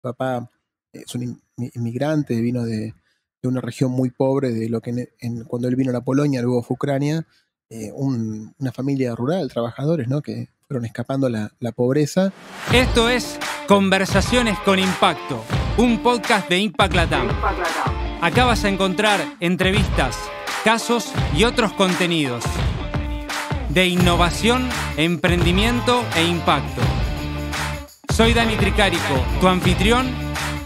papá es un inmigrante, vino de una región muy pobre, de lo que cuando él vino a la Polonia, luego fue Ucrania, una familia rural, trabajadores, ¿no? Que fueron escapando la pobreza. Esto es Conversaciones con Impacto, un podcast de Impact Latam. Acá vas a encontrar entrevistas, casos y otros contenidos de innovación, emprendimiento e impacto. Soy Dani Tricarico, tu anfitrión,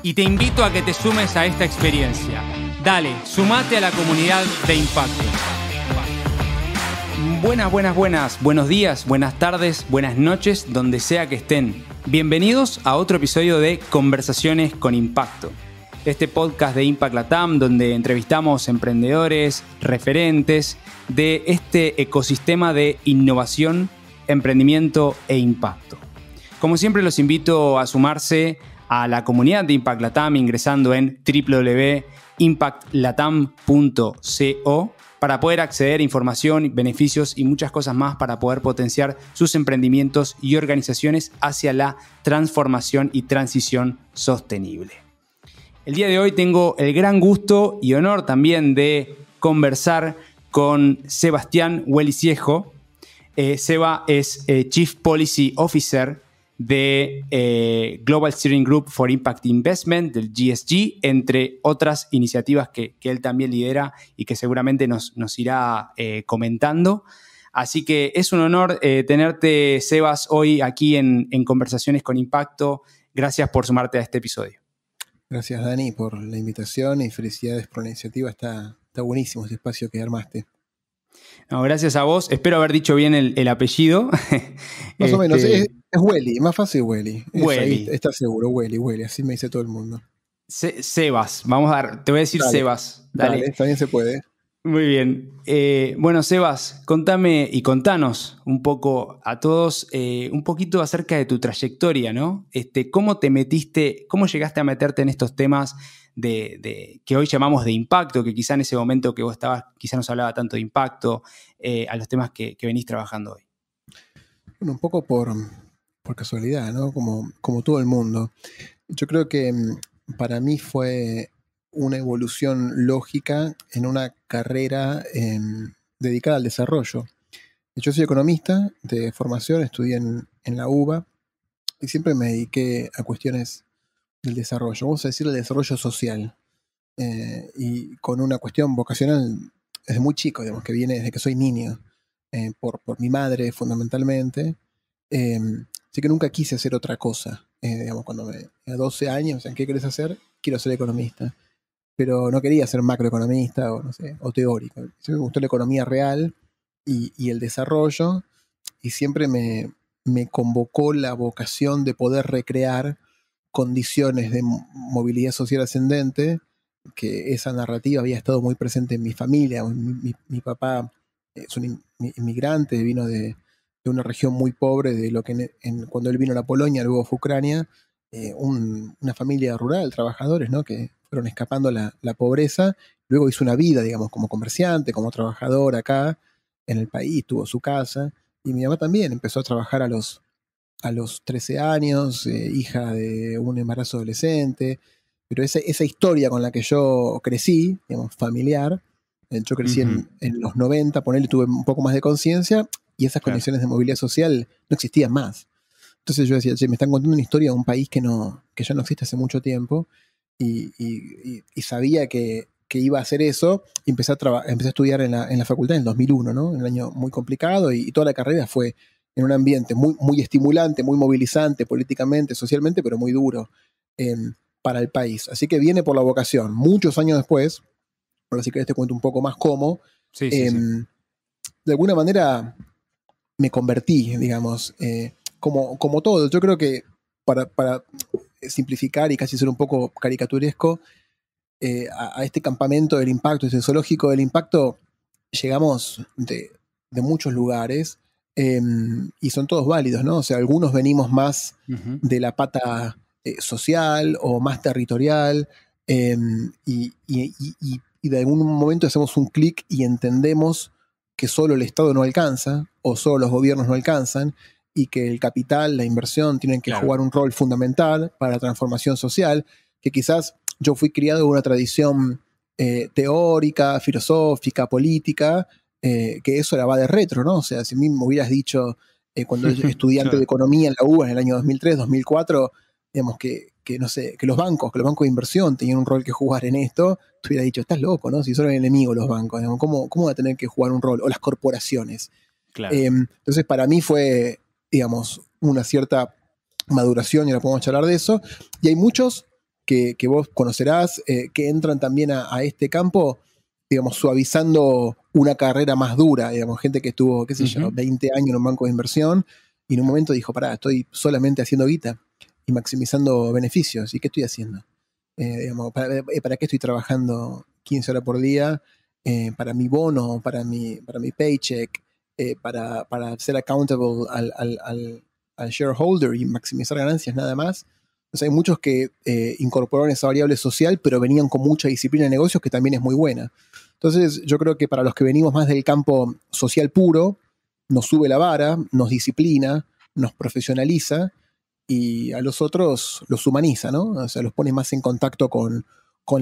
y te invito a que te sumes a esta experiencia. Dale, sumate a la comunidad de Impacto. Buenas. Buenos días, buenas tardes, buenas noches, donde sea que estén. Bienvenidos a otro episodio de Conversaciones con Impacto. Este podcast de Impact Latam, donde entrevistamos emprendedores, referentes de este ecosistema de innovación, emprendimiento e impacto. Como siempre, los invito a sumarse a la comunidad de Impact Latam ingresando en www.impactlatam.co para poder acceder a información, beneficios y muchas cosas más para poder potenciar sus emprendimientos y organizaciones hacia la transformación y transición sostenible. El día de hoy tengo el gran gusto y honor también de conversar con Sebastián Hueliciejo. Seba es Chief Policy Officer de Global Steering Group for Impact Investment, del GSG, entre otras iniciativas que él también lidera y que seguramente nos irá comentando. Así que es un honor tenerte, Sebas, hoy aquí en Conversaciones con Impacto. Gracias por sumarte a este episodio. Gracias, Dani, por la invitación y felicidades por la iniciativa. Está buenísimo este espacio que armaste. No, gracias a vos. Espero haber dicho bien el apellido. Más o menos. Es Weli, más fácil Weli. Weli. Está seguro, Weli. Así me dice todo el mundo. Sebas. te voy a decir Dale, Sebas. Dale, también se puede. Muy bien. Bueno, Sebas, contame y contanos un poco a todos un poquito acerca de tu trayectoria, ¿no? ¿Cómo llegaste a meterte en estos temas de que hoy llamamos de impacto, que quizá en ese momento que vos estabas, quizá no se hablaba tanto de impacto, a los temas que venís trabajando hoy? Bueno, un poco por casualidad, ¿no? Como todo el mundo. Yo creo que para mí fue una evolución lógica en una carrera dedicada al desarrollo. Yo soy economista de formación, estudié en la UBA y siempre me dediqué a cuestiones del desarrollo, vamos a decir el desarrollo social, y con una cuestión vocacional desde muy chico, digamos, que viene desde que soy niño, por mi madre fundamentalmente. Así que nunca quise hacer otra cosa. Digamos, cuando a 12 años, ¿qué querés hacer? Quiero ser economista. Pero no quería ser macroeconomista o teórico. Siempre me gustó la economía real y el desarrollo, y siempre me convocó la vocación de poder recrear condiciones de movilidad social ascendente, que esa narrativa había estado muy presente en mi familia. Mi papá es un inmigrante, vino de una región muy pobre, de lo que cuando él vino a la Polonia, luego fue Ucrania, una familia rural, trabajadores, ¿no? Que fueron escapando la pobreza. Luego hizo una vida, digamos, como comerciante, como trabajador acá en el país, tuvo su casa. Y mi mamá también empezó a trabajar a los 13 años, hija de un embarazo adolescente. Pero esa historia con la que yo crecí, digamos, familiar, yo crecí en los 90, ponele, tuve un poco más de conciencia, y esas condiciones de movilidad social no existían más. Entonces yo decía, me están contando una historia de un país que ya no existe hace mucho tiempo, y sabía que iba a hacer eso, y empecé a estudiar en la facultad en el 2001, ¿no? En un año muy complicado, y toda la carrera fue en un ambiente muy, muy estimulante, muy movilizante políticamente, socialmente, pero muy duro para el país. Así que viene por la vocación. Muchos años después, ahora sí que te cuento un poco más cómo, Sí. De alguna manera me convertí, digamos, como todo. Yo creo que para simplificar y casi ser un poco caricaturesco, a este campamento del impacto, este zoológico del impacto, llegamos de muchos lugares, y son todos válidos, ¿no? O sea, algunos venimos más de la pata social o más territorial, y de algún momento hacemos un clic y entendemos que solo el Estado no alcanza, o solo los gobiernos no alcanzan, y que el capital, la inversión, tienen que jugar un rol fundamental para la transformación social, que quizás yo fui criado en una tradición teórica, filosófica, política, que eso era va de retro, ¿no? O sea, si a mí me hubieras dicho cuando yo estudiante de economía en la UBA en el año 2003, 2004, digamos no sé, que los bancos de inversión tenían un rol que jugar en esto, te hubiera dicho, estás loco, ¿no? Si son el enemigo los bancos, digamos, ¿cómo va a tener que jugar un rol? O las corporaciones. Claro. Entonces, para mí fue, digamos, una cierta maduración, y ahora podemos charlar de eso. Y hay muchos que vos conocerás que entran también a este campo, digamos, suavizando una carrera más dura, digamos, gente que estuvo, qué sé yo, 20 años en un banco de inversión y en un momento dijo, pará, estoy solamente haciendo guita y maximizando beneficios. ¿Y qué estoy haciendo? Digamos, ¿para qué estoy trabajando 15 horas por día? Para mi bono, para mi paycheck, para ser accountable al shareholder y maximizar ganancias nada más. Entonces hay muchos que incorporaron esa variable social, pero venían con mucha disciplina de negocios que también es muy buena. Entonces yo creo que para los que venimos más del campo social puro, nos sube la vara, nos disciplina, nos profesionaliza, y a los otros los humaniza, ¿no? O sea, los pone más en contacto con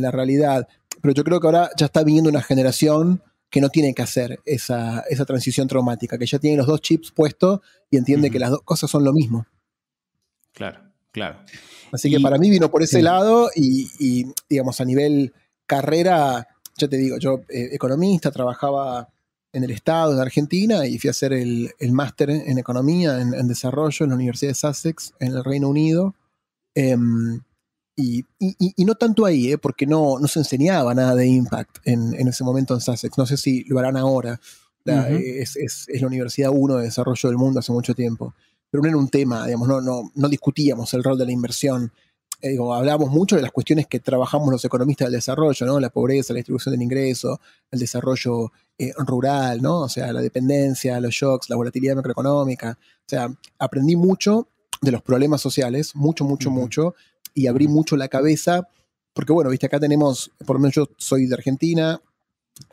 la realidad. Pero yo creo que ahora ya está viniendo una generación que no tiene que hacer esa transición traumática, que ya tiene los dos chips puestos y entiende que las dos cosas son lo mismo. Claro, claro. Así que para mí vino por ese lado y, digamos, a nivel carrera, ya te digo, yo economista, trabajaba en el Estado, en Argentina, y fui a hacer el máster en economía, en desarrollo, en la Universidad de Sussex, en el Reino Unido. Y no tanto ahí, porque no se enseñaba nada de impact en ese momento en Sussex. No sé si lo harán ahora. Es la Universidad 1 de Desarrollo del Mundo hace mucho tiempo. Pero no era un tema, digamos, no discutíamos el rol de la inversión. Hablábamos mucho de las cuestiones que trabajamos los economistas del desarrollo, ¿no? La pobreza, la distribución del ingreso, el desarrollo rural, ¿no? O sea, la dependencia, los shocks, la volatilidad macroeconómica. O sea, aprendí mucho de los problemas sociales, mucho, y abrí mucho la cabeza, porque bueno, viste, acá tenemos, por lo menos yo soy de Argentina,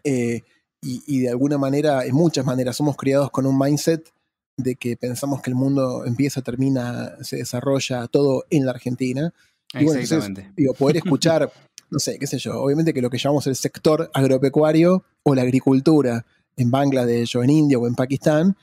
y de alguna manera, en muchas maneras, somos criados con un mindset de que pensamos que el mundo empieza, termina, se desarrolla todo en la Argentina. Y bueno, entonces, poder escuchar, no sé, qué sé yo, obviamente que lo que llamamos el sector agropecuario o la agricultura en Bangladesh o en India o en Pakistán,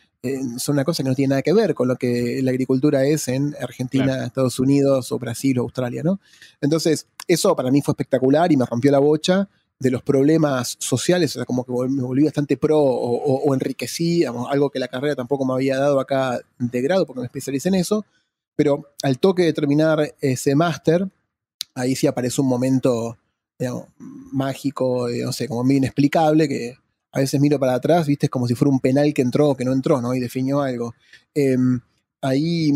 son una cosa que no tiene nada que ver con lo que la agricultura es en Argentina, Estados Unidos o Brasil o Australia, ¿no? Entonces, eso para mí fue espectacular y me rompió la bocha de los problemas sociales, o sea, como que me volví bastante pro o enriquecí, digamos, algo que la carrera tampoco me había dado acá de grado porque me especialicé en eso, pero al toque de terminar ese máster, ahí sí aparece un momento, digamos, mágico, no sé, como medio inexplicable, que a veces miro para atrás, viste, es como si fuera un penal que entró o que no entró, ¿no? Y definió algo. Ahí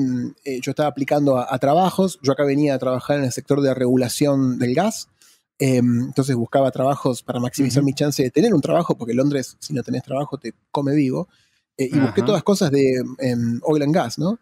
yo estaba aplicando a trabajos, yo acá venía a trabajar en el sector de regulación del gas, entonces buscaba trabajos para maximizar mi chance de tener un trabajo, porque en Londres, si no tenés trabajo, te come vivo, y busqué todas cosas de oil and gas, ¿no?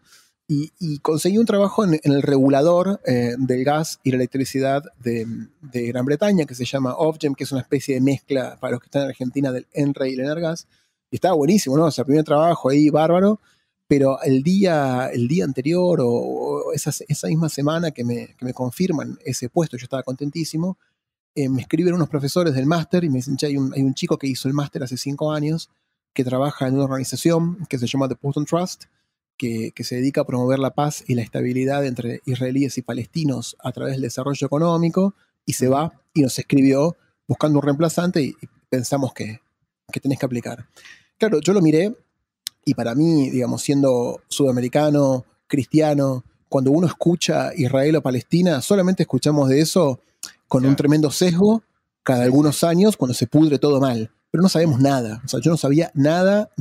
Y conseguí un trabajo en el regulador del gas y la electricidad de Gran Bretaña, que se llama Ofgem, que es una especie de mezcla para los que están en Argentina del ENRE y el Energas. Y estaba buenísimo, ¿no? O sea, primer trabajo ahí, bárbaro. Pero el día anterior o esa misma semana que me confirman ese puesto, yo estaba contentísimo, me escriben unos profesores del máster y me dicen, che, hay un chico que hizo el máster hace 5 años, que trabaja en una organización que se llama The Putnam Trust, que se dedica a promover la paz y la estabilidad entre israelíes y palestinos a través del desarrollo económico, y se va y nos escribió buscando un reemplazante y pensamos que tenés que aplicar. Claro, yo lo miré y para mí, digamos, siendo sudamericano, cristiano, cuando uno escucha Israel o Palestina, solamente escuchamos de eso con un tremendo sesgo cada algunos años cuando se pudre todo mal. Pero no sabemos nada. O sea, yo no sabía nada,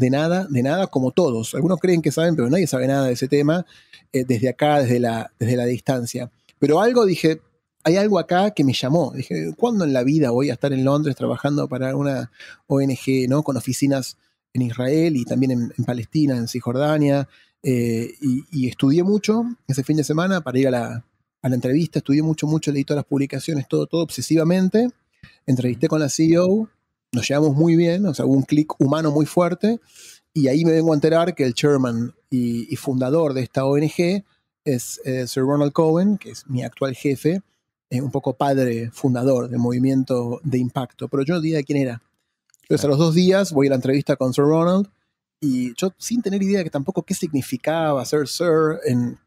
como todos. Algunos creen que saben, pero nadie sabe nada de ese tema desde acá, desde la distancia. Pero algo dije, hay algo acá que me llamó. Dije, ¿cuándo en la vida voy a estar en Londres trabajando para una ONG, ¿no? Con oficinas en Israel y también en Palestina, en Cisjordania? Y estudié mucho ese fin de semana para ir a la entrevista. Estudié mucho, leí todas las publicaciones, todo obsesivamente. Entrevisté con la CEO. Nos llevamos muy bien, o sea, hubo un clic humano muy fuerte Y ahí me vengo a enterar que el chairman y fundador de esta ONG es Sir Ronald Cohen, que es mi actual jefe, un poco padre fundador del movimiento de impacto, pero yo no sabía quién era. Entonces a los 2 días voy a la entrevista con Sir Ronald y yo sin tener idea de tampoco qué significaba ser Sir en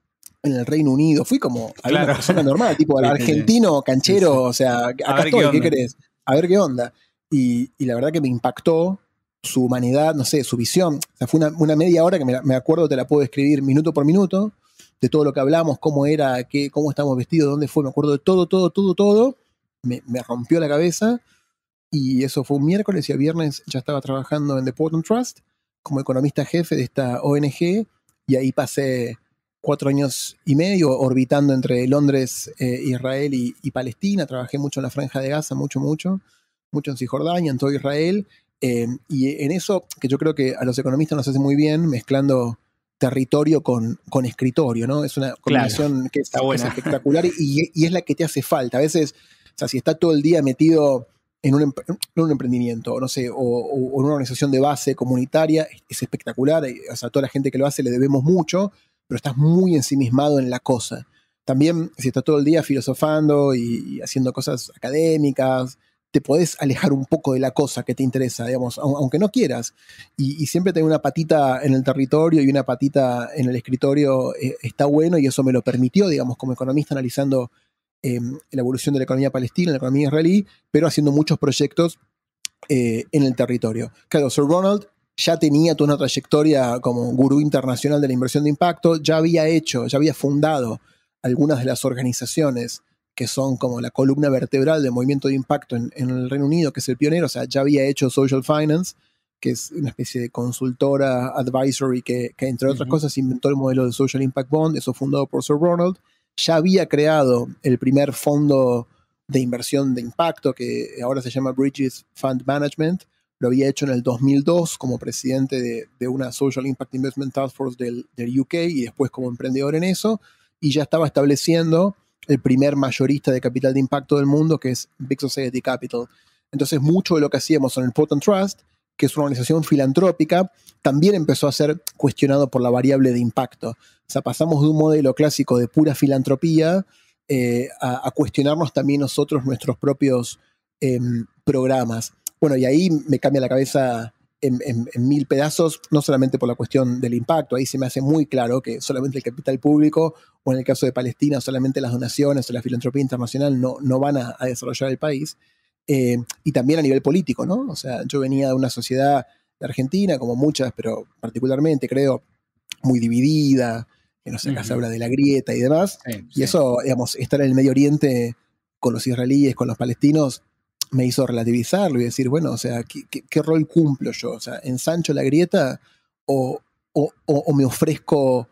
el Reino Unido. Fui como una persona normal, tipo argentino, canchero, o sea, acá estoy, ¿qué querés? A ver qué onda. Y la verdad que me impactó su humanidad, no sé, su visión. O sea, fue una media hora que me acuerdo, te la puedo describir minuto por minuto, de todo lo que hablamos, cómo era, cómo estábamos vestidos, dónde fue, me acuerdo de todo. Me rompió la cabeza. Y eso fue un miércoles y el viernes ya estaba trabajando en The Portland Trust como economista jefe de esta ONG y ahí pasé 4 años y medio orbitando entre Londres, Israel y Palestina. Trabajé mucho en la Franja de Gaza, mucho en Cisjordania, en todo Israel. Y en eso, que yo creo que a los economistas nos hace muy bien, mezclando territorio con escritorio, ¿no? Es una combinación que es espectacular y es la que te hace falta. A veces, o sea, si está todo el día metido en un emprendimiento, no sé, o en una organización de base comunitaria, es espectacular. O sea, a toda la gente que lo hace le debemos mucho, pero estás muy ensimismado en la cosa. También, si estás todo el día filosofando y haciendo cosas académicas, te podés alejar un poco de la cosa que te interesa, digamos, aunque no quieras. Y siempre tener una patita en el territorio y una patita en el escritorio está bueno, y eso me lo permitió, digamos, como economista, analizando la evolución de la economía palestina, la economía israelí, pero haciendo muchos proyectos en el territorio. Claro, Sir Ronald ya tenía toda una trayectoria como gurú internacional de la inversión de impacto, ya había fundado algunas de las organizaciones que son como la columna vertebral del movimiento de impacto en el Reino Unido, que es el pionero. O sea, ya había hecho Social Finance, que es una especie de consultora advisory que entre otras cosas inventó el modelo de Social Impact Bond, eso fundado por Sir Ronald. Ya había creado el primer fondo de inversión de impacto, que ahora se llama Bridges Fund Management. Lo había hecho en el 2002 como presidente de una Social Impact Investment Task Force del UK y después como emprendedor en eso. Y ya estaba estableciendo el primer mayorista de capital de impacto del mundo, que es Big Society Capital. Entonces, mucho de lo que hacíamos en el Portland Trust, que es una organización filantrópica, también empezó a ser cuestionado por la variable de impacto. O sea, pasamos de un modelo clásico de pura filantropía a cuestionarnos también nosotros nuestros propios programas. Bueno, y ahí me cambia la cabeza en 1000 pedazos, no solamente por la cuestión del impacto. Ahí se me hace muy claro que solamente el capital público, o en el caso de Palestina, solamente las donaciones o la filantropía internacional no van a desarrollar el país. Y también a nivel político, ¿no? O sea, yo venía de una sociedad de Argentina, como muchas, pero particularmente creo muy dividida, que no sé, acá se habla de la grieta y demás. Y eso, digamos, estar en el Medio Oriente con los israelíes, con los palestinos, me hizo relativizarlo y decir, bueno, o sea, ¿qué rol cumplo yo? O sea, ¿ensancho la grieta o me ofrezco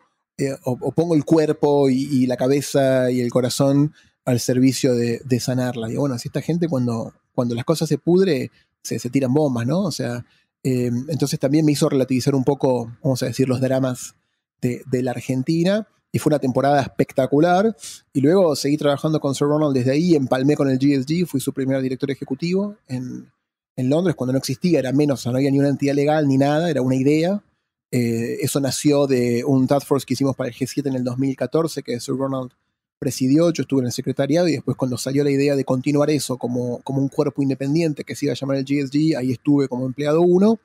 o pongo el cuerpo y la cabeza y el corazón al servicio de sanarla? Y bueno, así esta gente cuando las cosas se pudre, se tiran bombas, ¿no? O sea, entonces también me hizo relativizar un poco, vamos a decir, los dramas de la Argentina. Y fue una temporada espectacular. Y luego seguí trabajando con Sir Ronald desde ahí, empalmé con el GSG, fui su primer director ejecutivo en Londres, cuando no existía, era menos, o sea, no había ni una entidad legal ni nada, era una idea. Eso nació de un task force que hicimos para el G7 en el 2014, que Sir Ronald presidió, yo estuve en el secretariado, y después cuando salió la idea de continuar eso como un cuerpo independiente que se iba a llamar el GSG, ahí estuve como empleado 1.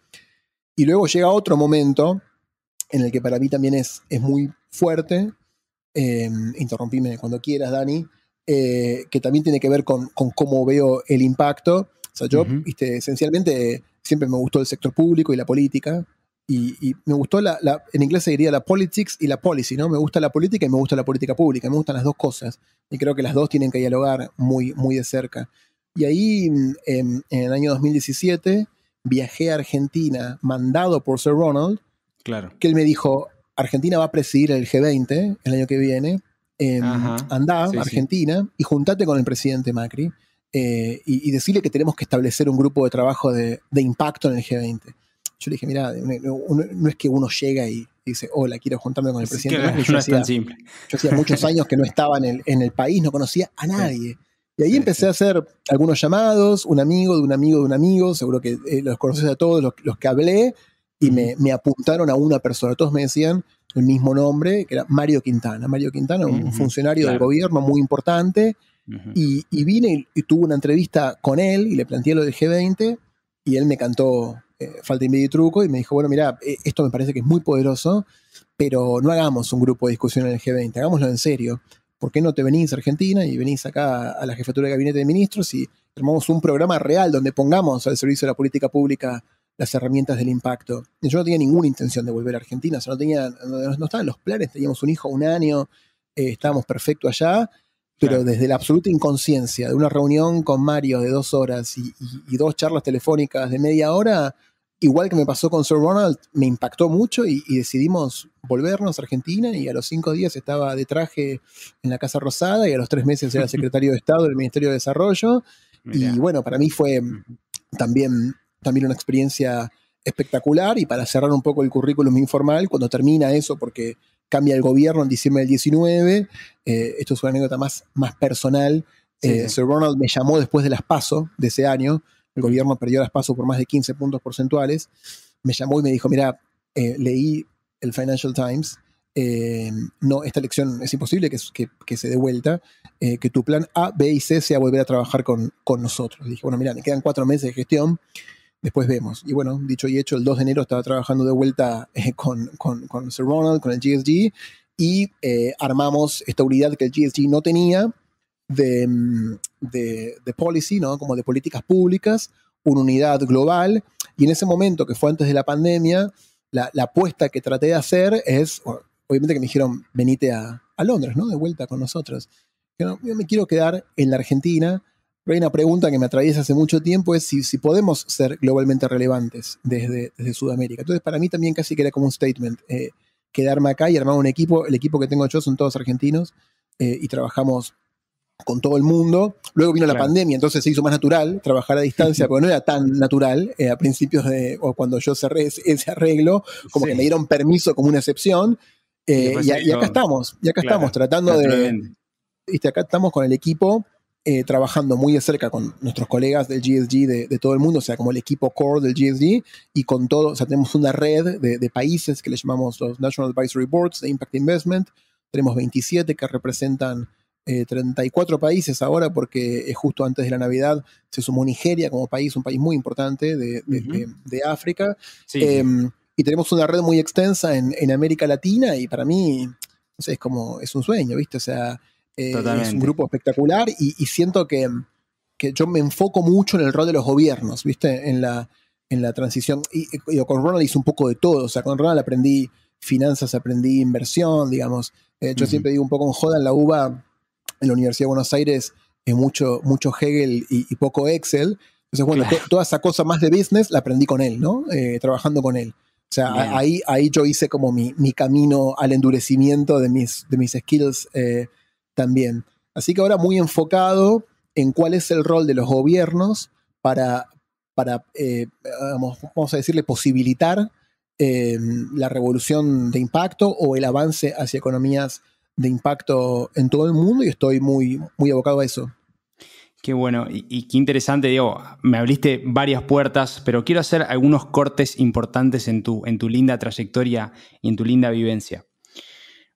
Y luego llega otro momento en el que para mí también es muy fuerte, interrumpime cuando quieras, Dani, que también tiene que ver con cómo veo el impacto. O sea, yo, esencialmente, siempre me gustó el sector público y la política, y me gustó en inglés se diría la politics y la policy, ¿no? Me gusta la política y me gusta la política pública, me gustan las dos cosas, y creo que las dos tienen que dialogar muy, muy de cerca. Y ahí, en el año 2017, viajé a Argentina, mandado por Sir Ronald, que él me dijo, Argentina va a presidir el G20 el año que viene, andá a Argentina y juntate con el presidente Macri y decirle que tenemos que establecer un grupo de trabajo de impacto en el G20. Yo le dije, mira, no es que uno llega y dice, hola, quiero juntarme con el presidente Macri. No es tan simple. Yo hacía muchos años que no estaba en el país, no conocía a nadie. Y ahí empecé a hacer algunos llamados, un amigo de un amigo de un amigo, seguro que los conoces a todos los que hablé, y me apuntaron a una persona. Todos me decían el mismo nombre, que era Mario Quintana. Mario Quintana, un funcionario del gobierno muy importante, y vine y tuve una entrevista con él y le planteé lo del G20 y él me cantó Falta y Medio y Truco y me dijo, bueno, mira, esto me parece que es muy poderoso, pero no hagamos un grupo de discusión en el G20, hagámoslo en serio. ¿Por qué no te venís a Argentina y venís acá a la jefatura de gabinete de ministros y armamos un programa real donde pongamos al servicio de la política pública las herramientas del impacto? Y yo no tenía ninguna intención de volver a Argentina, o sea, no estaban los planes, teníamos un hijo 1 año, estábamos perfectos allá, pero desde la absoluta inconsciencia de una reunión con Mario de 2 horas y 2 charlas telefónicas de media hora, igual que me pasó con Sir Ronald, me impactó mucho y decidimos volvernos a Argentina y a los 5 días estaba de traje en la Casa Rosada y a los 3 meses era secretario de Estado del Ministerio de Desarrollo. Mirá. Y bueno, para mí fue también una experiencia espectacular. Y para cerrar un poco el currículum informal, cuando termina eso, porque cambia el gobierno en diciembre del 19, esto es una anécdota más personal, Sir Ronald me llamó después de las PASO de ese año. El gobierno perdió las PASO por más de 15 puntos porcentuales. Me llamó y me dijo, mira, leí el Financial Times, no, esta elección es imposible que se dé vuelta, que tu plan A, B y C sea volver a trabajar con nosotros. Le dije, bueno, mira, me quedan 4 meses de gestión, después vemos. Y bueno, dicho y hecho, el 2 de enero estaba trabajando de vuelta con Sir Ronald, con el GSG, y armamos esta unidad que el GSG no tenía, de policy, ¿no? Como de políticas públicas, una unidad global, y en ese momento, que fue antes de la pandemia, la apuesta que traté de hacer es, obviamente que me dijeron, venite a Londres, ¿no? De vuelta con nosotros. Yo me quiero quedar en la Argentina, pero hay una pregunta que me atraviesa hace mucho tiempo, es si podemos ser globalmente relevantes desde Sudamérica. Entonces, para mí también casi que era como un statement, quedarme acá y armar un equipo. El equipo que tengo yo son todos argentinos, y trabajamos con todo el mundo. Luego vino la pandemia, entonces se hizo más natural trabajar a distancia, pero no era tan natural a principios o cuando yo cerré ese arreglo, como que me dieron permiso como una excepción, y acá estamos tratando ¿viste? Acá estamos con el equipo, trabajando muy de cerca con nuestros colegas del GSG de todo el mundo, o sea, como el equipo core del GSG, y con todo, o sea, tenemos una red de países que le llamamos los National Advisory Boards de Impact Investment. Tenemos 27 que representan 34 países ahora, porque justo antes de la Navidad se sumó Nigeria como país, un país muy importante de África. Y tenemos una red muy extensa en América Latina, y para mí, no sé, es un sueño, ¿viste? O sea, es un grupo espectacular, y siento que yo me enfoco mucho en el rol de los gobiernos, ¿viste? En la transición. Y con Ronald hice un poco de todo. O sea, con Ronald aprendí finanzas, aprendí inversión, digamos. Yo siempre digo un poco en joda, en la UBA, en la Universidad de Buenos Aires, mucho Hegel y poco Excel. Entonces, bueno, toda esa cosa más de business la aprendí con él, ¿no? Trabajando con él. O sea, ahí yo hice como mi camino al endurecimiento de mis skills también. Así que ahora muy enfocado en cuál es el rol de los gobiernos para vamos a decirle, posibilitar la revolución de impacto o el avance hacia economías de impacto en todo el mundo, y estoy muy, muy abocado a eso. Qué bueno y qué interesante, Diego. Me abriste varias puertas, pero quiero hacer algunos cortes importantes en tu linda trayectoria y en tu linda vivencia.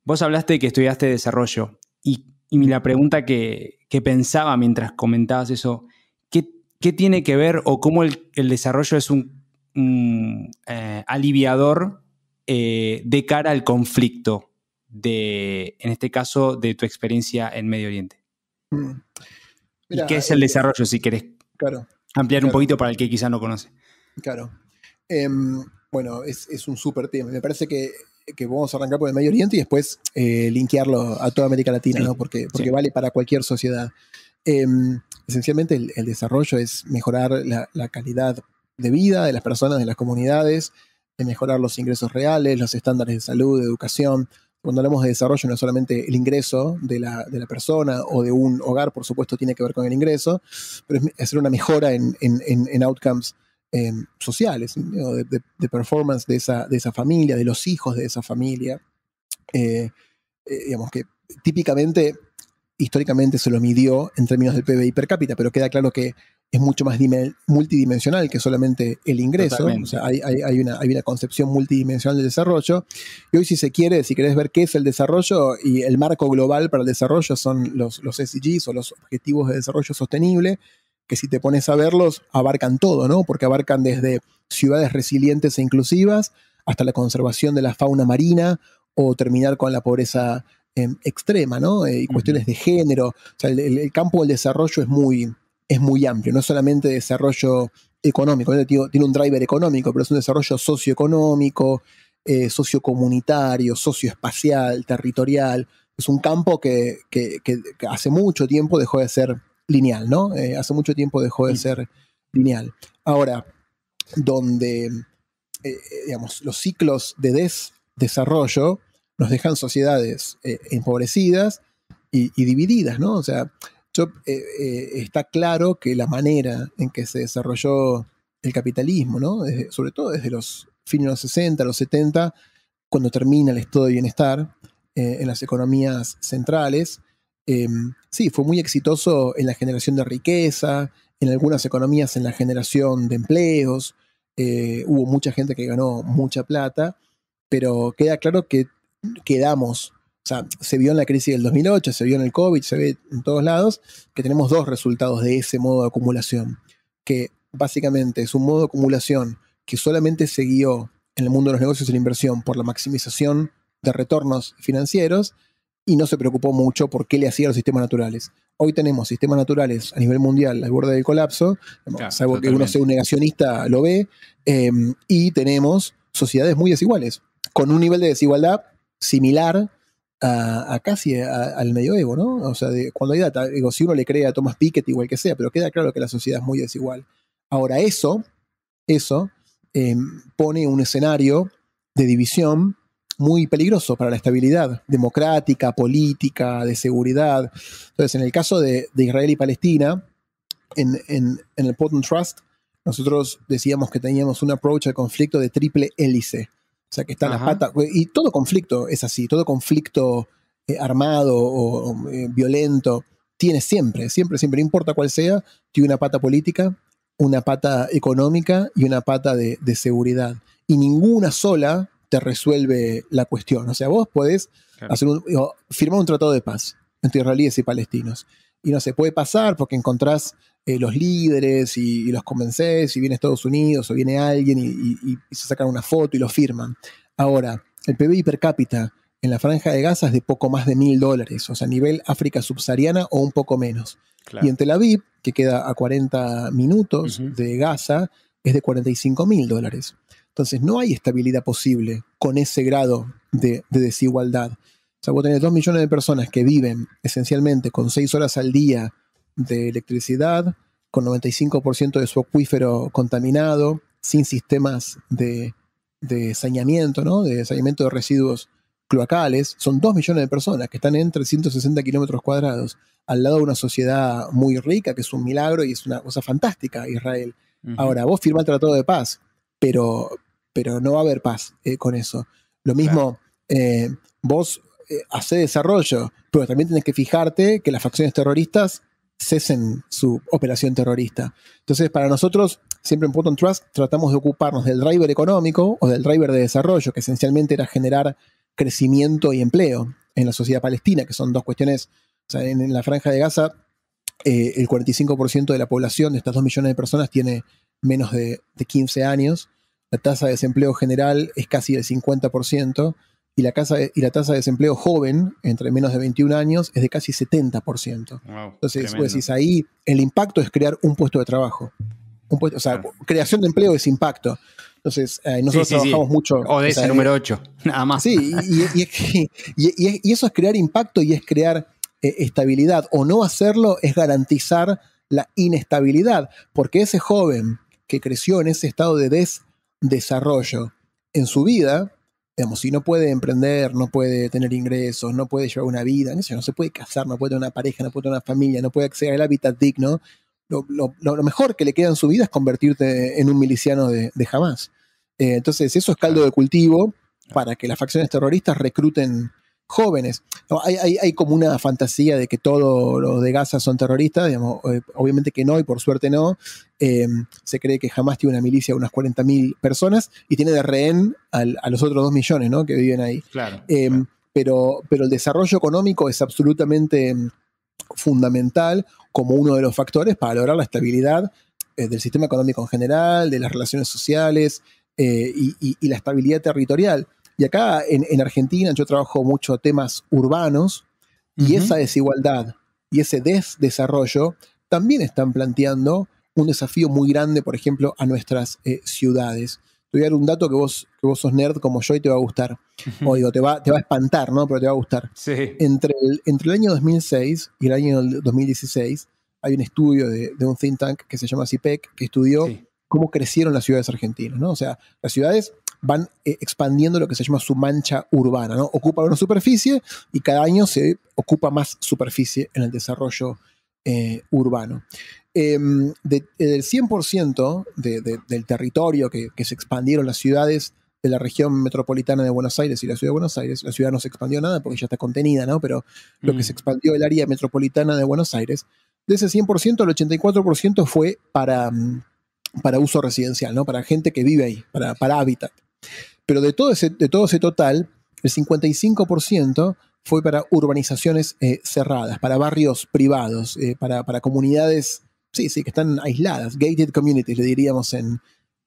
Vos hablaste de que estudiaste desarrollo, y la pregunta que pensaba mientras comentabas eso, ¿qué tiene que ver o cómo el desarrollo es un aliviador de cara al conflicto, en este caso, de tu experiencia en Medio Oriente? Mirá, ¿y qué es el desarrollo, si querés ampliar un poquito para el que quizá no conoce? Claro. Bueno, es un súper tema. Me parece que vamos a arrancar por el Medio Oriente y después linkearlo a toda América Latina, ¿no? Porque vale para cualquier sociedad. Esencialmente el desarrollo es mejorar la calidad de vida de las personas, de las comunidades, de mejorar los ingresos reales, los estándares de salud, de educación. Cuando hablamos de desarrollo, no es solamente el ingreso de la persona o de un hogar, por supuesto tiene que ver con el ingreso, pero es hacer una mejora en outcomes sociales, ¿no? de performance de esa familia, de los hijos de esa familia. Digamos que típicamente históricamente se lo midió en términos del PBI per cápita, pero queda claro que es mucho más multidimensional que solamente el ingreso. Totalmente. O sea, hay una concepción multidimensional del desarrollo. Y hoy, si querés ver qué es el desarrollo, y el marco global para el desarrollo son los SDGs o los Objetivos de Desarrollo Sostenible, que si te pones a verlos, abarcan todo, ¿no? Porque abarcan desde ciudades resilientes e inclusivas hasta la conservación de la fauna marina o terminar con la pobreza extrema, ¿no? Y cuestiones de género. O sea, el campo del desarrollo es muy amplio, no solamente desarrollo económico, tiene un driver económico, pero es un desarrollo socioeconómico, sociocomunitario, socioespacial, territorial. Es un campo que hace mucho tiempo dejó de ser lineal, ¿no? Hace mucho tiempo dejó de ser lineal. Ahora, donde digamos, los ciclos de desarrollo nos dejan sociedades empobrecidas y divididas, ¿no? O sea, está claro que la manera en que se desarrolló el capitalismo, ¿no? Sobre todo desde los fines de los 60, los 70, cuando termina el estado de bienestar en las economías centrales, sí, fue muy exitoso en la generación de riqueza, en algunas economías en la generación de empleos, hubo mucha gente que ganó mucha plata, pero queda claro que quedamos, o sea, se vio en la crisis del 2008, se vio en el COVID, se ve en todos lados, que tenemos dos resultados de ese modo de acumulación, que básicamente es un modo de acumulación que solamente se guió en el mundo de los negocios y la inversión por la maximización de retornos financieros y no se preocupó mucho por qué le hacía a los sistemas naturales. Hoy tenemos sistemas naturales a nivel mundial al borde del colapso, salvo totalmente. Que uno sea un negacionista lo ve, y tenemos sociedades muy desiguales, con un nivel de desigualdad similar a casi al medioevo, ¿no? O sea, cuando hay data, digo, si uno le cree a Thomas Piketty o el que sea, pero queda claro que la sociedad es muy desigual. Ahora, eso pone un escenario de división muy peligroso para la estabilidad democrática, política, de seguridad. Entonces, en el caso de Israel y Palestina, en el Potent Trust, nosotros decíamos que teníamos un approach al conflicto de triple hélice. O sea, que está la pata, y todo conflicto es así, todo conflicto armado o violento, tiene siempre, no importa cuál sea, tiene una pata política, una pata económica y una pata de seguridad. Y ninguna sola te resuelve la cuestión. O sea, vos podés firmar un tratado de paz entre israelíes y palestinos. Y no se puede pasar porque encontrás los líderes y los convencés, y viene Estados Unidos o viene alguien y se sacan una foto y lo firman. Ahora, el PBI per cápita en la Franja de Gaza es de poco más de $1.000, o sea, a nivel África subsahariana o un poco menos. Claro. Y en Tel Aviv, que queda a 40 minutos de Gaza, es de $45.000. Entonces, no hay estabilidad posible con ese grado de desigualdad. O sea, vos tenés 2 millones de personas que viven esencialmente con 6 horas al día de electricidad, con 95% de su acuífero contaminado, sin sistemas de saneamiento, ¿no? De saneamiento de residuos cloacales. Son 2 millones de personas que están en 360 kilómetros cuadrados, al lado de una sociedad muy rica, que es un milagro y es una cosa fantástica, Israel. Ahora, vos firmás el tratado de paz, pero no va a haber paz con eso. Lo mismo, vos hacés desarrollo, pero también tenés que fijarte que las facciones terroristas cesen su operación terrorista. Entonces, para nosotros, siempre en Potent Trust, tratamos de ocuparnos del driver económico o del driver de desarrollo, que esencialmente era generar crecimiento y empleo en la sociedad palestina, que son dos cuestiones. O sea, en la Franja de Gaza, el 45% de la población de estas 2 millones de personas tiene menos de 15 años. La tasa de desempleo general es casi del 50%, y la tasa de desempleo joven, entre menos de 21 años, es de casi 70%. Wow, entonces, vos decís, ahí el impacto es crear un puesto de trabajo. O sea, creación de empleo es impacto. Entonces, nosotros trabajamos mucho. O de ese número 8, nada más. Sí, y eso es crear impacto y es crear estabilidad. O no hacerlo es garantizar la inestabilidad, porque ese joven que creció en ese estado de desarrollo en su vida, digamos, si no puede emprender, no puede tener ingresos, no puede llevar una vida, no se puede casar, no puede tener una pareja, no puede tener una familia, no puede acceder al hábitat digno, lo mejor que le queda en su vida es convertirte en un miliciano de Hamás. Entonces, eso es caldo de cultivo para que las facciones terroristas recluten jóvenes. No, hay como una fantasía de que todos los de Gaza son terroristas, digamos, obviamente que no, y por suerte no. Se cree que Hamás tiene una milicia de unas 40.000 personas y tiene de rehén a los otros 2 millones, ¿no?, que viven ahí. Claro. Pero el desarrollo económico es absolutamente fundamental como uno de los factores para lograr la estabilidad del sistema económico en general, de las relaciones sociales y la estabilidad territorial. Y acá en Argentina yo trabajo mucho temas urbanos y esa desigualdad y ese desdesarrollo también están planteando un desafío muy grande, por ejemplo, a nuestras ciudades. Te voy a dar un dato que vos sos nerd como yo y te va a gustar. O digo, te va a espantar, ¿no? Pero te va a gustar. Sí. Entre el año 2006 y el año 2016 hay un estudio de un think tank que se llama CIPEC que estudió cómo crecieron las ciudades argentinas, ¿no? O sea, las ciudades van expandiendo lo que se llama su mancha urbana, ¿no? Ocupan una superficie y cada año se ocupa más superficie en el desarrollo urbano. Del 100% del territorio que se expandieron las ciudades de la región metropolitana de Buenos Aires y la ciudad de Buenos Aires, la ciudad no se expandió nada porque ya está contenida, ¿no? Pero lo que se expandió el área metropolitana de Buenos Aires, de ese 100%, el 84% fue para uso residencial, ¿no? Para gente que vive ahí, para hábitat. Pero de todo ese total, el 55% fue para urbanizaciones cerradas, para barrios privados, para comunidades, sí, que están aisladas, gated communities, le diríamos en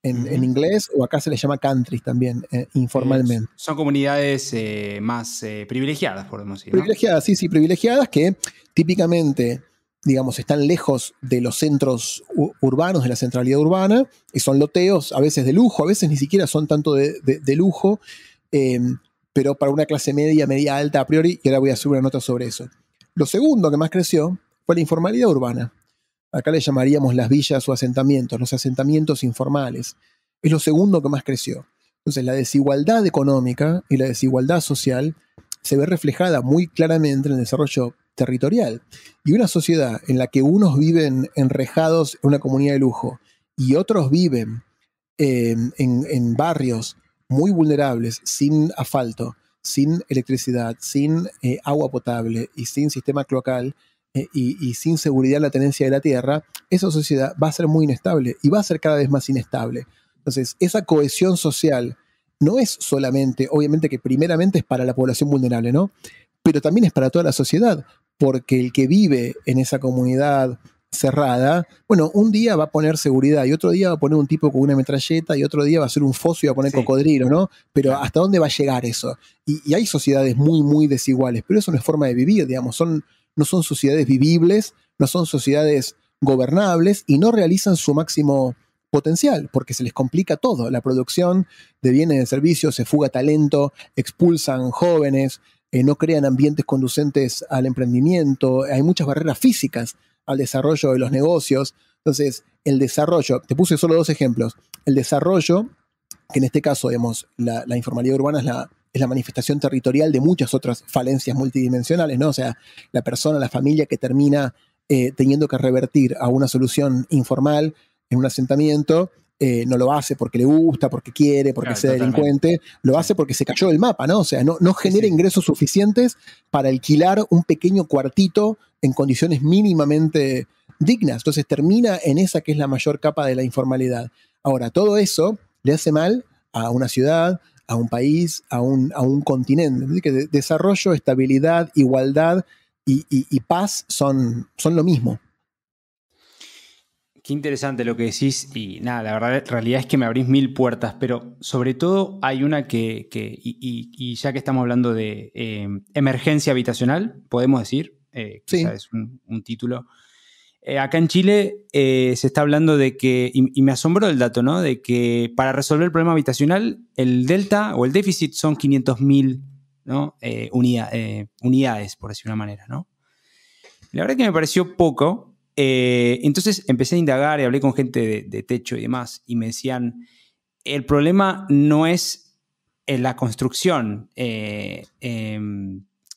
inglés, o acá se les llama countries también, informalmente. Son comunidades más privilegiadas, podemos decir, ¿no? Privilegiadas, sí, privilegiadas, que típicamente, digamos, están lejos de los centros urbanos, de la centralidad urbana, y son loteos a veces de lujo, a veces ni siquiera son tanto de lujo, pero para una clase media alta a priori, y ahora voy a hacer una nota sobre eso. Lo segundo que más creció fue la informalidad urbana. Acá le llamaríamos las villas o asentamientos, los asentamientos informales. Es lo segundo que más creció. Entonces, la desigualdad económica y la desigualdad social se ve reflejada muy claramente en el desarrollo territorial. Y una sociedad en la que unos viven enrejados en una comunidad de lujo y otros viven en barrios muy vulnerables, sin asfalto, sin electricidad, sin agua potable y sin sistema cloacal y sin seguridad en la tenencia de la tierra, esa sociedad va a ser muy inestable y va a ser cada vez más inestable. Entonces, esa cohesión social no es solamente, obviamente que primeramente es para la población vulnerable, ¿no? Pero también es para toda la sociedad, porque el que vive en esa comunidad cerrada, bueno, un día va a poner seguridad y otro día va a poner un tipo con una metralleta y otro día va a hacer un foso y va a poner cocodrilo, ¿no? Pero ¿hasta dónde va a llegar eso? Y hay sociedades muy, muy desiguales, pero eso no es forma de vivir, digamos, no son sociedades vivibles, no son sociedades gobernables y no realizan su máximo potencial, porque se les complica todo, la producción de bienes y servicios, se fuga talento, expulsan jóvenes, no crean ambientes conducentes al emprendimiento, hay muchas barreras físicas al desarrollo de los negocios. Entonces, el desarrollo, te puse solo 2 ejemplos, el desarrollo, que en este caso, digamos, la informalidad urbana es la manifestación territorial de muchas otras falencias multidimensionales, ¿no? O sea, la persona, la familia que termina teniendo que revertir a una solución informal en un asentamiento, no lo hace porque le gusta, porque quiere, porque sea delincuente, lo hace porque se cayó del mapa, ¿no? O sea, no genera ingresos suficientes para alquilar un pequeño cuartito en condiciones mínimamente dignas. Entonces termina en esa que es la mayor capa de la informalidad. Ahora, todo eso le hace mal a una ciudad, a un país, a un continente. Así que desarrollo, estabilidad, igualdad y paz son lo mismo. Qué interesante lo que decís y nada, la verdad, realidad es que me abrís 1000 puertas, pero sobre todo hay una y ya que estamos hablando de emergencia habitacional, podemos decir, quizás es un título. Acá en Chile se está hablando de que, y me asombró el dato, ¿no? De que para resolver el problema habitacional, el delta o el déficit son 500.000, ¿no? Unidades, por decir una manera, ¿no? La verdad que me pareció poco. Entonces empecé a indagar y hablé con gente de techo y demás, y me decían, el problema no es la construcción,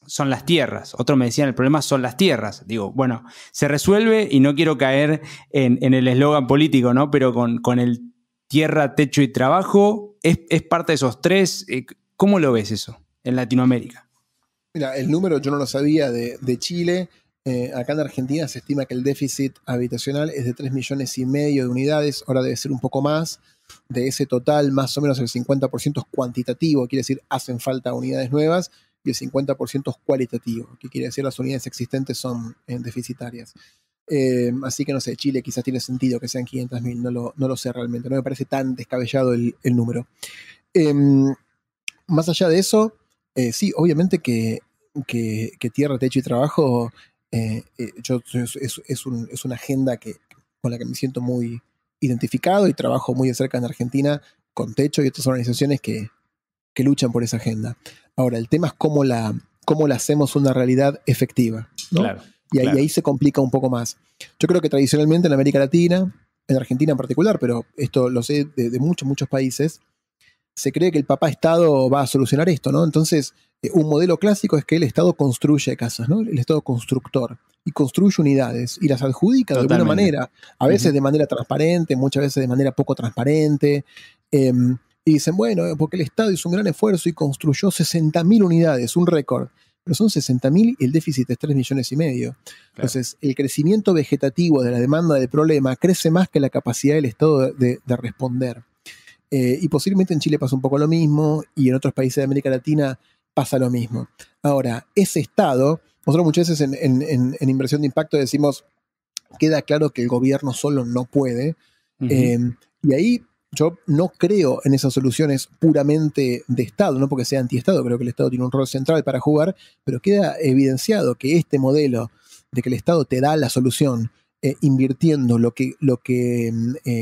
son las tierras. Otros me decían, el problema son las tierras. Digo, bueno, se resuelve y no quiero caer en el eslogan político, ¿no? Pero con el tierra, techo y trabajo, es parte de esos 3. ¿Cómo lo ves eso en Latinoamérica? Mira, el número yo no lo sabía de Chile. Acá en Argentina se estima que el déficit habitacional es de 3,5 millones de unidades, ahora debe ser un poco más. De ese total, más o menos el 50% es cuantitativo, quiere decir hacen falta unidades nuevas, y el 50% es cualitativo, que quiere decir las unidades existentes son deficitarias. Así que no sé, Chile quizás tiene sentido que sean 500.000, no lo sé realmente, no me parece tan descabellado el número. Más allá de eso, sí, obviamente que tierra, techo y trabajo es una agenda con la que me siento muy identificado y trabajo muy de cerca en Argentina con Techo y otras organizaciones que luchan por esa agenda. Ahora, el tema es cómo la hacemos una realidad efectiva, ¿no? Claro, y claro. ahí se complica un poco más. Yo creo que tradicionalmente en América Latina, en Argentina en particular, pero esto lo sé de muchos países, se cree que el papá Estado va a solucionar esto, ¿no? Entonces, un modelo clásico es que el Estado construye casas, ¿no? El Estado constructor, y construye unidades y las adjudica de alguna Totalmente. manera, a veces de manera transparente, muchas veces de manera poco transparente, y dicen, bueno, porque el Estado hizo un gran esfuerzo y construyó 60.000 unidades, un récord, pero son 60.000 y el déficit es 3,5 millones. Claro. Entonces, el crecimiento vegetativo de la demanda del problema crece más que la capacidad del Estado de responder. Y posiblemente en Chile pasa un poco lo mismo y en otros países de América Latina pasa lo mismo. Ahora, ese Estado, nosotros muchas veces en inversión de impacto decimos, queda claro que el gobierno solo no puede. Y ahí yo no creo en esas soluciones puramente de Estado, no porque sea anti-Estado, creo que el Estado tiene un rol central para jugar, pero queda evidenciado que este modelo de que el Estado te da la solución invirtiendo lo que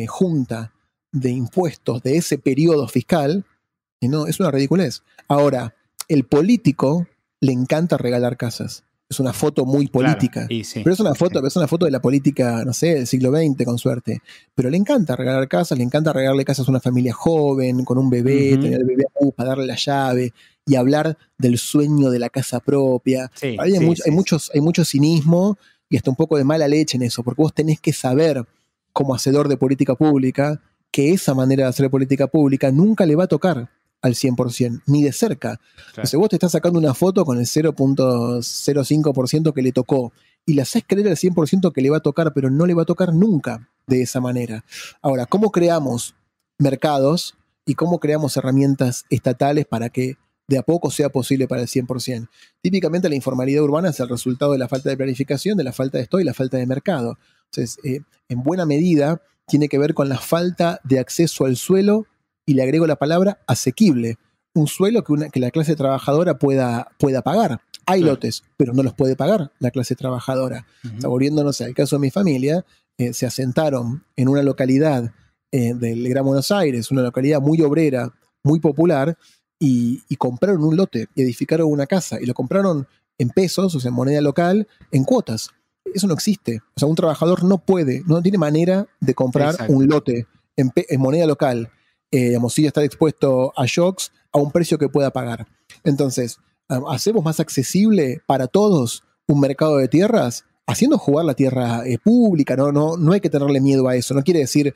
junta de impuestos de ese periodo fiscal, y no, es una ridiculez. Ahora, el político le encanta regalar casas. Es una foto muy política. Claro, sí, pero es una foto de la política, no sé, del siglo XX, con suerte. Pero le encanta regalar casas, le encanta regalarle casas a una familia joven, con un bebé, tener el bebé para darle la llave y hablar del sueño de la casa propia. Sí, hay mucho cinismo y hasta un poco de mala leche en eso, porque vos tenés que saber, como hacedor de política pública, que esa manera de hacer política pública nunca le va a tocar al 100%, ni de cerca. Claro. Entonces vos te estás sacando una foto con el 0,05% que le tocó y le haces creer al 100% que le va a tocar, pero no le va a tocar nunca de esa manera. Ahora, ¿cómo creamos mercados y cómo creamos herramientas estatales para que de a poco sea posible para el 100%? Típicamente la informalidad urbana es el resultado de la falta de planificación, de la falta de stock y la falta de mercado. Entonces, en buena medida, tiene que ver con la falta de acceso al suelo, y le agrego la palabra asequible. Un suelo que la clase trabajadora pueda pagar. Hay lotes, pero no los puede pagar la clase trabajadora. O sea, volviéndonos al caso de mi familia, se asentaron en una localidad del Gran Buenos Aires, una localidad muy obrera, muy popular, y compraron un lote, y edificaron una casa, y lo compraron en pesos, o sea, en moneda local, en cuotas. Eso no existe. O sea, un trabajador no tiene manera de comprar un lote en moneda local. Digamos, sí estar expuesto a shocks a un precio que pueda pagar. Entonces, hacemos más accesible para todos un mercado de tierras, haciendo jugar la tierra pública, no hay que tenerle miedo a eso, no quiere decir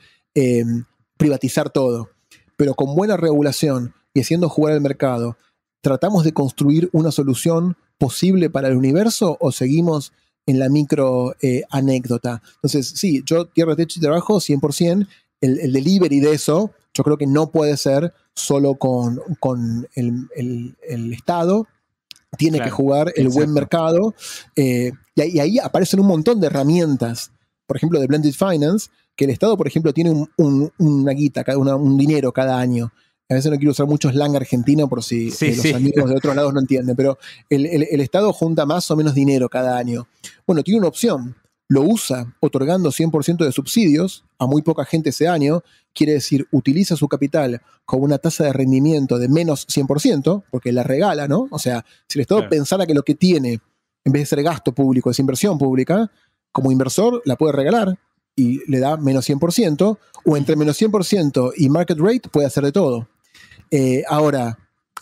privatizar todo, pero con buena regulación y haciendo jugar el mercado, ¿tratamos de construir una solución posible para el universo o seguimos en la micro anécdota? Entonces, sí, yo tierra, techo y trabajo 100%, el delivery de eso, yo creo que no puede ser solo con el Estado, tiene que jugar el buen mercado, y ahí aparecen un montón de herramientas, por ejemplo, de Blended Finance, que el Estado, por ejemplo, tiene una guita, un dinero cada año. A veces no quiero usar mucho slang argentino por si los amigos de otros lados no entienden, pero el Estado junta más o menos dinero cada año. Bueno, tiene una opción. Lo usa otorgando 100% de subsidios a muy poca gente ese año, quiere decir, utiliza su capital con una tasa de rendimiento de menos 100%, porque la regala, ¿no? O sea, si el Estado pensara que lo que tiene, en vez de ser gasto público, es inversión pública, como inversor la puede regalar y le da menos 100%, o entre menos 100% y market rate puede hacer de todo. Ahora,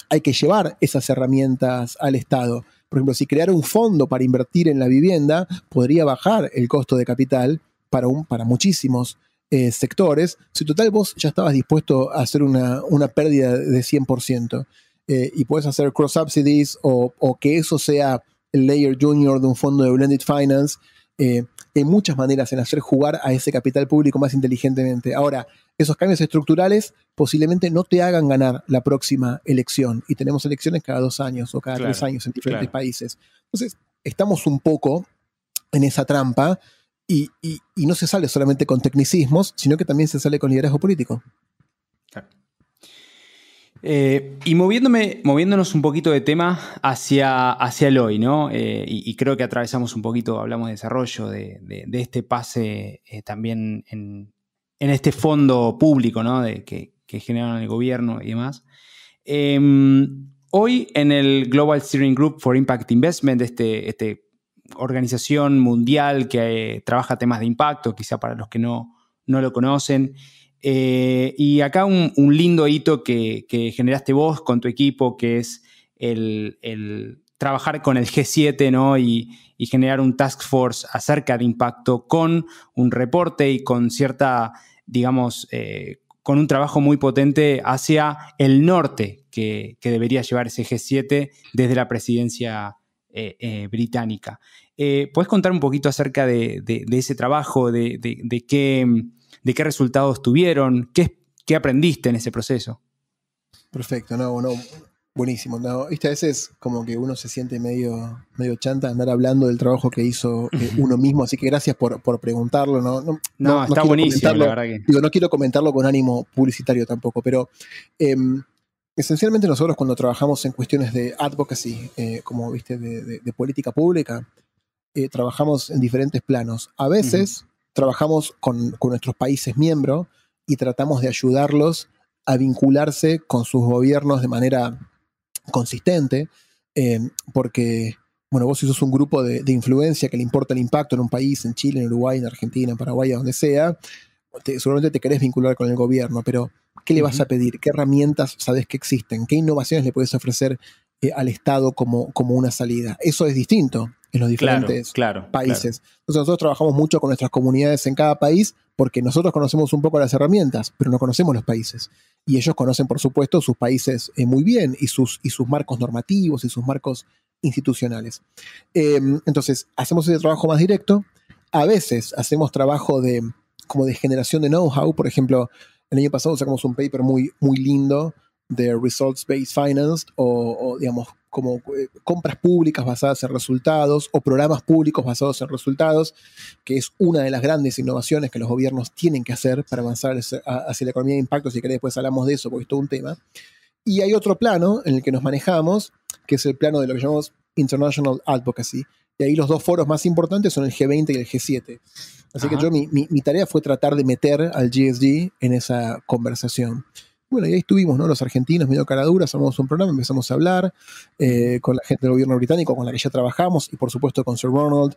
hay que llevar esas herramientas al Estado. Por ejemplo, si creara un fondo para invertir en la vivienda, podría bajar el costo de capital para muchísimos sectores. Si total vos ya estabas dispuesto a hacer una pérdida de 100%. y puedes hacer cross-subsidies o que eso sea el layer junior de un fondo de blended finance. Hay muchas maneras en hacer jugar a ese capital público más inteligentemente. Ahora, esos cambios estructurales posiblemente no te hagan ganar la próxima elección. Y tenemos elecciones cada 2 años o cada 3 años en diferentes países. Entonces, estamos un poco en esa trampa y no se sale solamente con tecnicismos, sino que también se sale con liderazgo político. Claro. Y moviéndonos un poquito de tema hacia el hoy, ¿no? Y creo que atravesamos un poquito, hablamos de desarrollo, de este pase también en este fondo público, ¿no? Que generan el gobierno y demás. Hoy en el Global Steering Group for Impact Investment, este organización mundial que trabaja temas de impacto, quizá para los que no lo conocen. Y acá un lindo hito que generaste vos con tu equipo, que es el trabajar con el G7, ¿no? Y generar un task force acerca de impacto con un reporte y con cierta, digamos, con un trabajo muy potente hacia el norte que debería llevar ese G7 desde la presidencia británica. ¿Puedes contar un poquito acerca de ese trabajo, de qué resultados tuvieron? ¿Qué aprendiste en ese proceso? Perfecto, no, buenísimo. No, a veces como que uno se siente medio chanta andar hablando del trabajo que hizo uno mismo, así que gracias por preguntarlo. No, está buenísimo, la verdad que... no quiero comentarlo con ánimo publicitario tampoco, pero esencialmente nosotros cuando trabajamos en cuestiones de advocacy, como viste, de política pública, trabajamos en diferentes planos. A veces trabajamos con nuestros países miembros y tratamos de ayudarlos a vincularse con sus gobiernos de manera consistente, porque, bueno, vos si sos un grupo de influencia que le importa el impacto en un país, en Chile, en Uruguay, en Argentina, en Paraguay, donde sea, seguramente te querés vincular con el gobierno, pero ¿qué le vas a pedir? ¿Qué herramientas sabés que existen? ¿Qué innovaciones le puedes ofrecer al Estado como una salida? Eso es distinto en los diferentes países. Claro. Entonces nosotros trabajamos mucho con nuestras comunidades en cada país porque nosotros conocemos un poco las herramientas, pero no conocemos los países. Y ellos conocen, por supuesto, sus países muy bien y sus marcos normativos y sus marcos institucionales. Entonces, hacemos ese trabajo más directo. A veces hacemos trabajo como de generación de know-how. Por ejemplo, el año pasado sacamos un paper muy, muy lindo de Results-Based Finance o digamos, como compras públicas basadas en resultados o programas públicos basados en resultados, que es una de las grandes innovaciones que los gobiernos tienen que hacer para avanzar hacia la economía de impacto. Si querés, después hablamos de eso, porque es todo un tema. Y hay otro plano en el que nos manejamos, que es el plano de lo que llamamos International Advocacy. Y ahí los dos foros más importantes son el G20 y el G7. Así que mi tarea fue tratar de meter al GSG en esa conversación. Bueno, y ahí estuvimos, ¿no? Los argentinos medio caraduras, armamos un programa, empezamos a hablar con la gente del gobierno británico con la que ya trabajamos y por supuesto con Sir Ronald,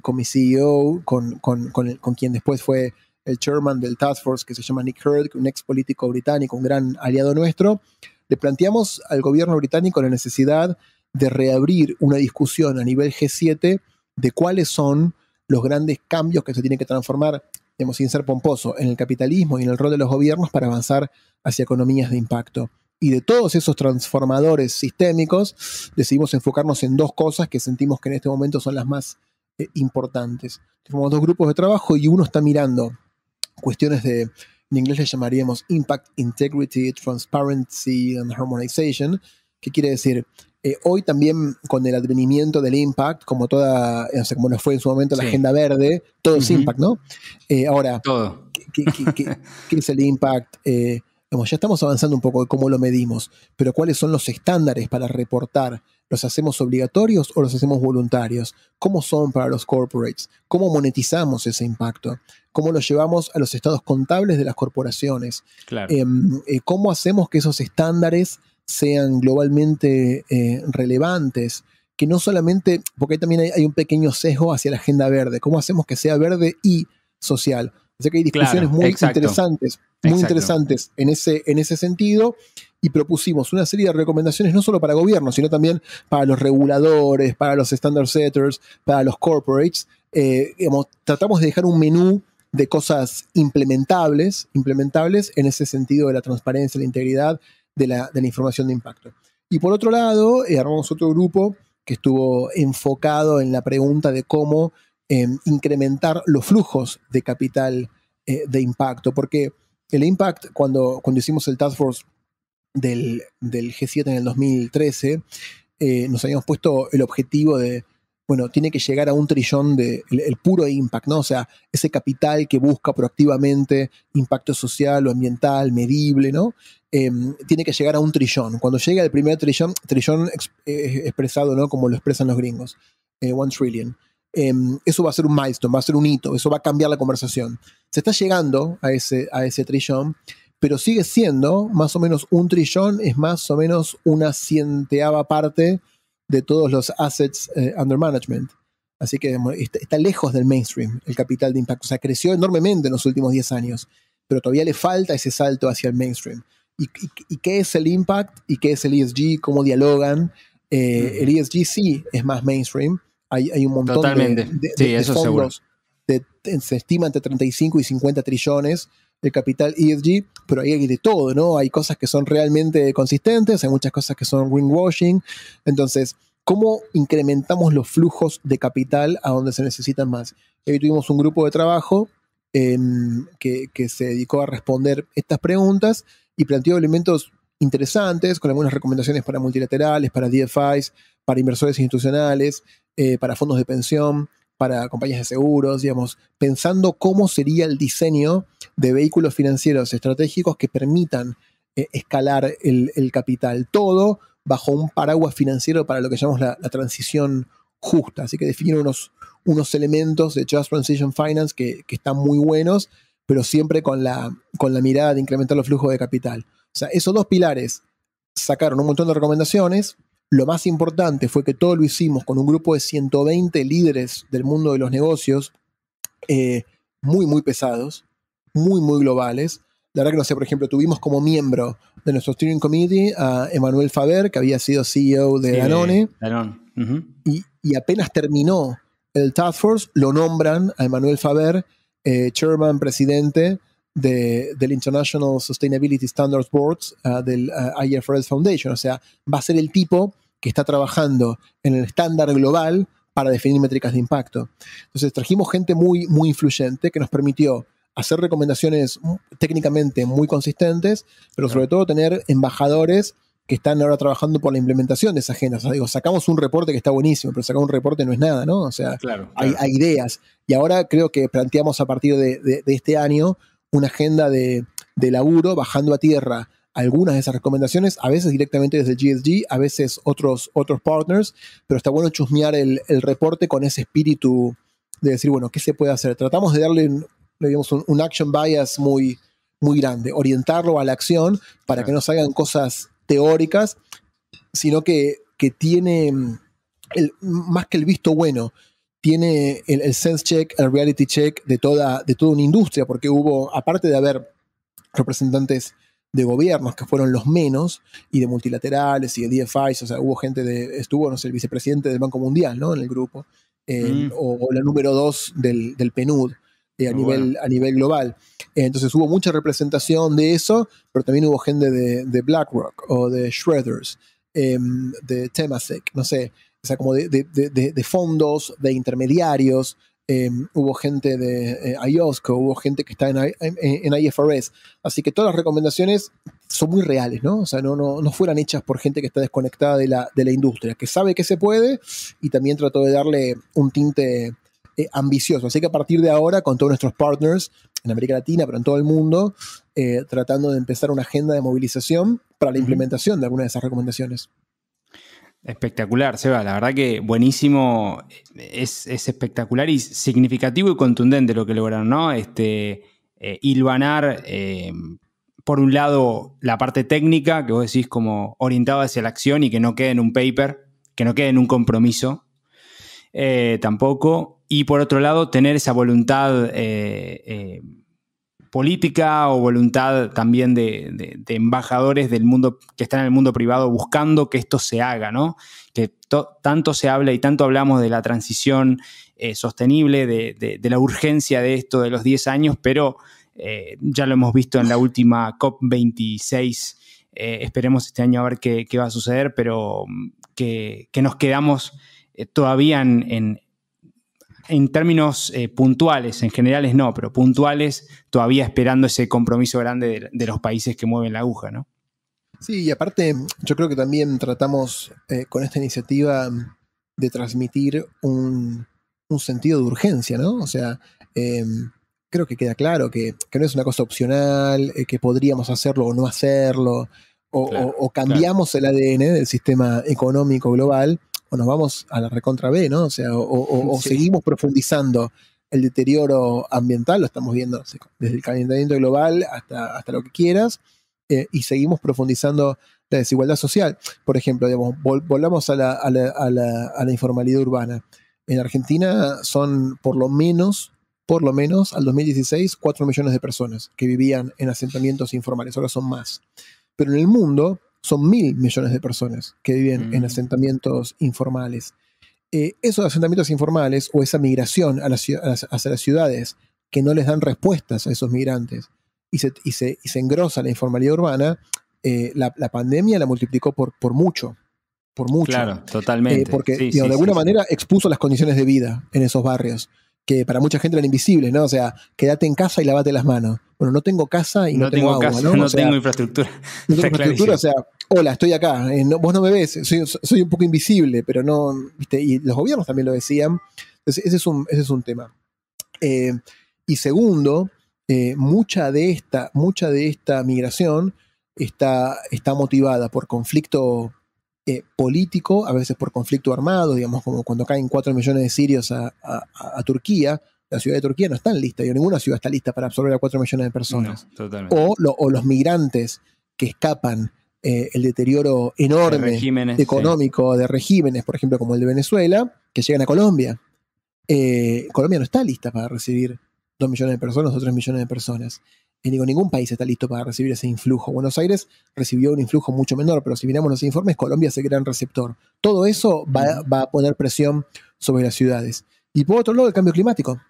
con mi CEO, con quien después fue el chairman del task force que se llama Nick Hurd, un ex político británico, un gran aliado nuestro. Le planteamos al gobierno británico la necesidad de reabrir una discusión a nivel G7 de cuáles son los grandes cambios que se tienen que transformar, digamos, sin ser pomposo, en el capitalismo y en el rol de los gobiernos para avanzar hacia economías de impacto. Y de todos esos transformadores sistémicos, decidimos enfocarnos en dos cosas que sentimos que en este momento son las más importantes. Tenemos dos grupos de trabajo y uno está mirando cuestiones en inglés le llamaríamos Impact, Integrity, Transparency and Harmonization, que quiere decir, hoy también con el advenimiento del Impact, como como nos fue en su momento la Agenda Verde, todo es Impact, ¿no? Ahora, todo. ¿Qué es el Impact? Ya estamos avanzando un poco de cómo lo medimos, pero ¿cuáles son los estándares para reportar? ¿Los hacemos obligatorios o los hacemos voluntarios? ¿Cómo son para los corporates? ¿Cómo monetizamos ese impacto? ¿Cómo lo llevamos a los estados contables de las corporaciones? Claro. ¿Cómo hacemos que esos estándares sean globalmente relevantes? Que no solamente, porque ahí también hay un pequeño sesgo hacia la agenda verde. ¿Cómo hacemos que sea verde y social? O sea que hay discusiones muy interesantes en ese sentido, y propusimos una serie de recomendaciones no solo para gobiernos, sino también para los reguladores, para los standard setters, para los corporates. Tratamos de dejar un menú de cosas implementables en ese sentido de la transparencia, la integridad de la información de impacto. Y por otro lado, armamos otro grupo que estuvo enfocado en la pregunta de cómo incrementar los flujos de capital de impacto, porque el impact, cuando hicimos el Task Force del G7 en el 2013, nos habíamos puesto el objetivo de, bueno, tiene que llegar a 1 trillón el puro impact, ¿no? O sea, ese capital que busca proactivamente impacto social o ambiental, medible, ¿no? Tiene que llegar a 1 trillón. Cuando llega el primer trillón expresado, ¿no? Como lo expresan los gringos, 1 trillion. Eso va a ser un milestone, va a ser un hito, eso va a cambiar la conversación. Se está llegando a ese trillón, pero sigue siendo más o menos 1 trillón, es más o menos una 100ª parte de todos los assets under management. Así que está lejos del mainstream el capital de impacto. O sea, creció enormemente en los últimos 10 años, pero todavía le falta ese salto hacia el mainstream. ¿Y qué es el impact? ¿Y qué es el ESG? ¿Cómo dialogan? El ESG sí es más mainstream. Hay un montón de fondos. Se estima entre 35 y 50 trillones de capital ESG, pero ahí hay de todo, ¿no? Hay cosas que son realmente consistentes, hay muchas cosas que son greenwashing. Entonces, ¿cómo incrementamos los flujos de capital a donde se necesitan más? Hoy tuvimos un grupo de trabajo que se dedicó a responder estas preguntas y planteó elementos interesantes con algunas recomendaciones para multilaterales, para DFIs, para inversores institucionales, para fondos de pensión, para compañías de seguros, digamos, pensando cómo sería el diseño de vehículos financieros estratégicos que permitan escalar el capital. Todo bajo un paraguas financiero para lo que llamamos la transición justa. Así que definieron unos elementos de Just Transition Finance que están muy buenos, pero siempre con la mirada de incrementar los flujos de capital. O sea, esos 2 pilares sacaron un montón de recomendaciones. Lo más importante fue que todo lo hicimos con un grupo de 120 líderes del mundo de los negocios, muy, muy pesados, muy, muy globales. La verdad que, no sé, por ejemplo, tuvimos como miembro de nuestro steering committee a Emmanuel Faber, que había sido CEO de Danone. Y apenas terminó el Task Force, lo nombran a Emmanuel Faber, chairman, presidente del International Sustainability Standards Boards, del IFRS Foundation. O sea, va a ser el tipo que está trabajando en el estándar global para definir métricas de impacto. Entonces trajimos gente muy, muy influyente que nos permitió hacer recomendaciones técnicamente muy consistentes, pero sobre todo tener embajadores que están ahora trabajando por la implementación de esa agenda. O sea, digo, sacamos un reporte que está buenísimo, pero sacar un reporte no es nada, ¿no? O sea, hay ideas. Y ahora creo que planteamos a partir de este año una agenda de laburo bajando a tierra algunas de esas recomendaciones, a veces directamente desde el GSG, a veces otros partners, pero está bueno chusmear el reporte con ese espíritu de decir, bueno, ¿qué se puede hacer? Tratamos de darle digamos, un action bias muy, muy grande, orientarlo a la acción para que no salgan cosas teóricas, sino que tiene, más que el visto bueno, tiene el sense check, el reality check de toda una industria, porque hubo, aparte de haber representantes de gobiernos que fueron los menos, y de multilaterales y de DFIs, o sea, hubo gente estuvo, no sé, el vicepresidente del Banco Mundial, ¿no? En el grupo, o la número 2 del PNUD, a nivel global. Entonces hubo mucha representación de eso, pero también hubo gente de BlackRock o de Schroders, de Temasek, no sé, o sea, como de fondos, de intermediarios. Hubo gente de IOSCO, hubo gente que está en IFRS. Así que todas las recomendaciones son muy reales, ¿no? O sea, no fueran hechas por gente que está desconectada de la industria, que sabe que se puede y también trató de darle un tinte ambicioso. Así que a partir de ahora, con todos nuestros partners en América Latina, pero en todo el mundo, tratando de empezar una agenda de movilización para la implementación de algunas de esas recomendaciones. Espectacular, Seba. La verdad que buenísimo. Es espectacular y significativo y contundente lo que lograron, ¿no? Hilvanar, por un lado, la parte técnica, que vos decís como orientado hacia la acción y que no quede en un paper, que no quede en un compromiso tampoco. Y por otro lado, tener esa voluntad política o voluntad también de embajadores del mundo que están en el mundo privado buscando que esto se haga, ¿no? Que tanto se habla y tanto hablamos de la transición sostenible, de la urgencia de esto de los 10 años, pero ya lo hemos visto en la última COP26 esperemos este año a ver qué va a suceder, pero que nos quedamos todavía en términos puntuales, en generales no, pero puntuales, todavía esperando ese compromiso grande de los países que mueven la aguja, ¿no? Sí, y aparte yo creo que también tratamos con esta iniciativa de transmitir un sentido de urgencia, ¿no? O sea, creo que queda claro que no es una cosa opcional, que podríamos hacerlo o no hacerlo, o cambiamos el ADN del sistema económico global, o nos vamos a la recontra B, ¿no? O sea, o Sí. seguimos profundizando el deterioro ambiental, lo estamos viendo desde el calentamiento global hasta lo que quieras, y seguimos profundizando la desigualdad social. Por ejemplo, digamos, volvamos a la informalidad urbana. En Argentina son por lo menos al 2016 4 millones de personas que vivían en asentamientos informales, ahora son más. Pero en el mundo son 1.000 millones de personas que viven en asentamientos informales. Esos asentamientos informales o esa migración hacia las ciudades que no les dan respuestas a esos migrantes y se engrosa la informalidad urbana, la pandemia la multiplicó por mucho. Por mucho. Claro, totalmente. Porque de alguna manera expuso las condiciones de vida en esos barrios, que para mucha gente eran invisibles, ¿no? O sea, quédate en casa y lavate las manos. Bueno, no tengo casa y no tengo agua, casa, ¿no? No tengo infraestructura. No tengo infraestructura, o sea, hola, estoy acá, vos no me ves, soy un poco invisible, pero no, ¿viste? Y los gobiernos también lo decían. Entonces, ese es un tema. Y segundo, mucha de esta migración está motivada por conflicto político, a veces por conflicto armado, digamos, como cuando caen 4 millones de sirios a Turquía. La ciudad de Turquía no está lista, ninguna ciudad está lista para absorber a 4 millones de personas. No, totalmente. O los migrantes que escapan el deterioro enorme económico de regímenes, por ejemplo, como el de Venezuela, que llegan a Colombia. Colombia no está lista para recibir 2 millones de personas o 3 millones de personas. Ningún país está listo para recibir ese influjo. Buenos Aires recibió un influjo mucho menor, pero si miramos los informes, Colombia es el gran receptor. Todo eso va a poner presión sobre las ciudades. Y por otro lado, el cambio climático.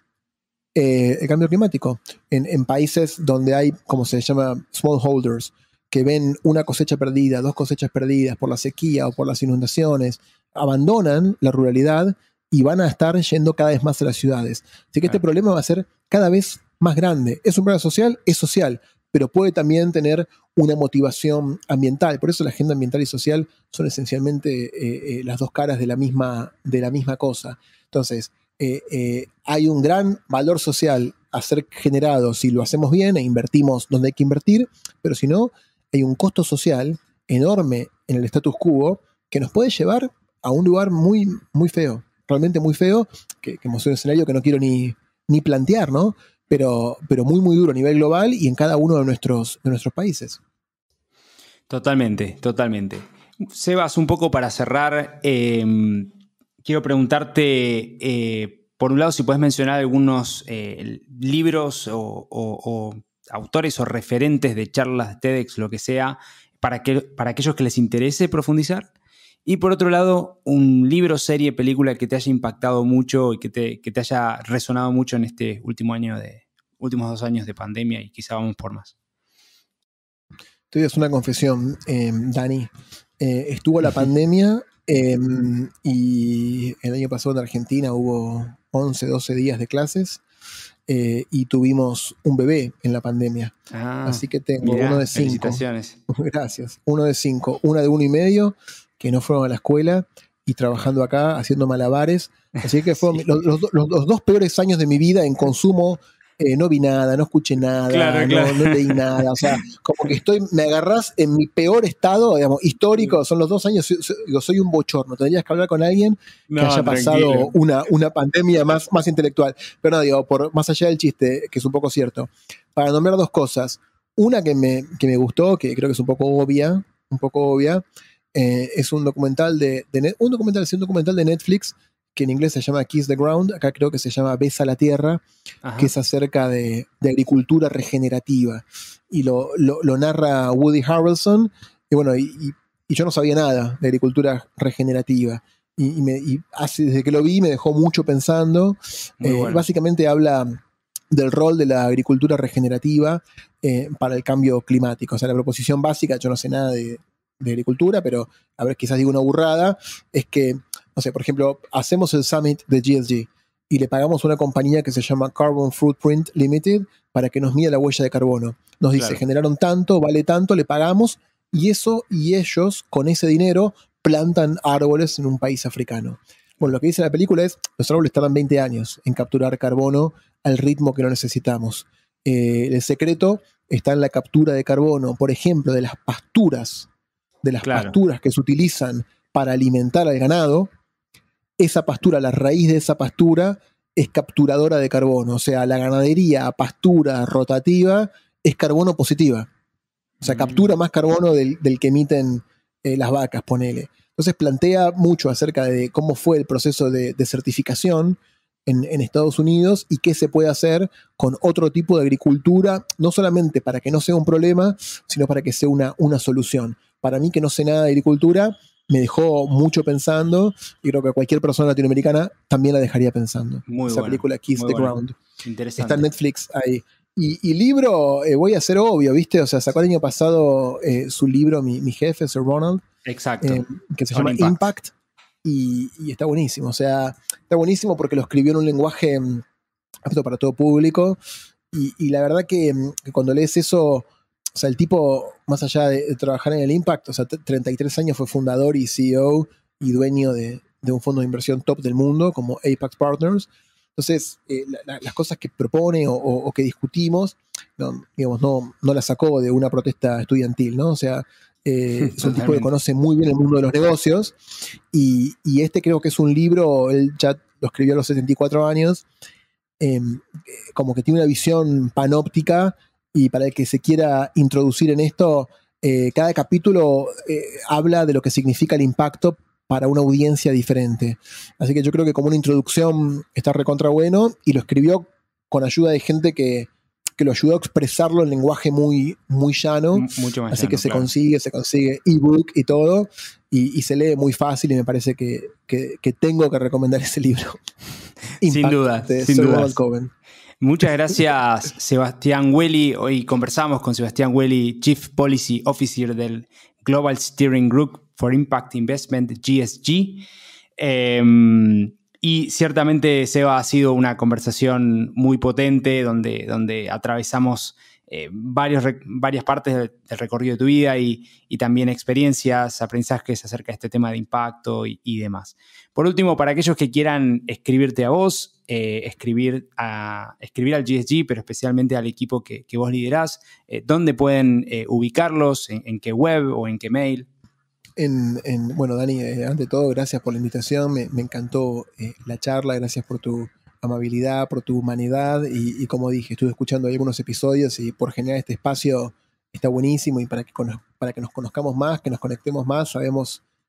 En países donde hay, como se llama, smallholders, que ven una cosecha perdida, 2 cosechas perdidas por la sequía o por las inundaciones, abandonan la ruralidad y van a estar yendo cada vez más a las ciudades. Así que este problema va a ser cada vez más grande. ¿Es un problema social? Es social, pero puede también tener una motivación ambiental. Por eso la agenda ambiental y social son esencialmente las dos caras de la misma cosa. Entonces, hay un gran valor social a ser generado si lo hacemos bien e invertimos donde hay que invertir, pero si no, hay un costo social enorme en el status quo que nos puede llevar a un lugar muy, muy feo, realmente muy feo, que es un escenario que no quiero ni plantear, ¿no? Pero muy, muy duro a nivel global y en cada uno de nuestros países. Totalmente. Sebas, un poco para cerrar, quiero preguntarte, por un lado, si puedes mencionar algunos libros o autores o referentes de charlas TEDx, lo que sea, para aquellos que les interese profundizar. Y por otro lado, un libro, serie, película que te haya impactado mucho y que te haya resonado mucho en este últimos 2 años de pandemia y quizá vamos por más. Te voy a hacer una confesión, Dani. Estuvo la pandemia y el año pasado en Argentina hubo 11, 12 días de clases y tuvimos un bebé en la pandemia. Así que tengo uno de 5. Felicitaciones. Gracias. Uno de 5, una de 1 y medio, que no fueron a la escuela y trabajando acá, haciendo malabares. Así que fueron los 2 peores años de mi vida en consumo. No vi nada, no escuché nada, no leí nada. O sea, como que me agarrás en mi peor estado, digamos, histórico. Son los 2 años, soy un bochorno. Tendrías que hablar con alguien que haya pasado una pandemia más intelectual. Pero no, digo, más allá del chiste, que es un poco cierto. Para nombrar 2 cosas. Una que me gustó, que creo que es un poco obvia, es un documental de Netflix, que en inglés se llama Kiss the Ground, acá creo que se llama Besa la Tierra, que es acerca de agricultura regenerativa. Y lo narra Woody Harrelson, y bueno, y yo no sabía nada de agricultura regenerativa. Y desde que lo vi me dejó mucho pensando. Bueno. Básicamente habla del rol de la agricultura regenerativa para el cambio climático. O sea, la proposición básica, yo no sé nada de agricultura, pero a ver, quizás digo una burrada, es que, no sé, por ejemplo, hacemos el summit de GSG y le pagamos a una compañía que se llama Carbon Footprint Limited para que nos mida la huella de carbono. Nos dice, Claro. generaron tanto, vale tanto, le pagamos, y ellos, con ese dinero, plantan árboles en un país africano. Bueno, lo que dice la película es, los árboles tardan 20 años en capturar carbono al ritmo que lo necesitamos. El secreto está en la captura de carbono, por ejemplo, de las pasturas Claro. pasturas que se utilizan para alimentar al ganado. Esa pastura, la raíz de esa pastura es capturadora de carbono. O sea, la ganadería, pastura rotativa, es carbono positiva. O sea, captura más carbono del que emiten las vacas, ponele. Entonces plantea mucho acerca de cómo fue el proceso de certificación en Estados Unidos y qué se puede hacer con otro tipo de agricultura, no solamente para que no sea un problema, sino para que sea una solución. Para mí, que no sé nada de agricultura, me dejó mucho pensando, y creo que cualquier persona latinoamericana también la dejaría pensando. Muy Esa bueno, película Kiss muy the bueno. Ground. Interesante. Está en Netflix ahí. Y libro, voy a ser obvio, ¿viste? O sea, sacó el año pasado su libro, mi jefe, Sir Ronald, Exacto. que se On llama Impact, y está buenísimo. O sea, está buenísimo porque lo escribió en un lenguaje apto para todo público, y la verdad que cuando lees eso, o sea, el tipo, más allá de trabajar en el Impact, o sea, 33 años fue fundador y CEO y dueño de un fondo de inversión top del mundo como Apex Partners. Entonces, las cosas que propone o que discutimos, digamos, no las sacó de una protesta estudiantil, ¿no? O sea, es un tipo que conoce muy bien el mundo de los negocios, y este creo que es un libro, él ya lo escribió a los 74 años, como que tiene una visión panóptica, y para el que se quiera introducir en esto, cada capítulo habla de lo que significa el impacto para una audiencia diferente. Así que yo creo que como una introducción está recontra bueno, y lo escribió con ayuda de gente que lo ayudó a expresarlo en lenguaje muy, muy llano. Mucho más Así llano, que se claro. consigue ebook y todo, y se lee muy fácil, y me parece que tengo que recomendar ese libro. Sin duda, sin duda. Muchas gracias, Sebastián Welli. Hoy conversamos con Sebastián Welli, Chief Policy Officer del Global Steering Group for Impact Investment, GSG. Y ciertamente, Seba, ha sido una conversación muy potente donde atravesamos varias partes del recorrido de tu vida y también experiencias, aprendizajes acerca de este tema de impacto y demás. Por último, para aquellos que quieran escribirte a vos, escribir al GSG, pero especialmente al equipo que vos liderás, ¿dónde pueden ubicarlos? ¿En qué web o en qué mail? Bueno, Dani, ante todo, gracias por la invitación. Me encantó la charla. Gracias por tu amabilidad, por tu humanidad, y como dije, estuve escuchando algunos episodios, y por generar este espacio está buenísimo, y para que nos conozcamos más, que nos conectemos más,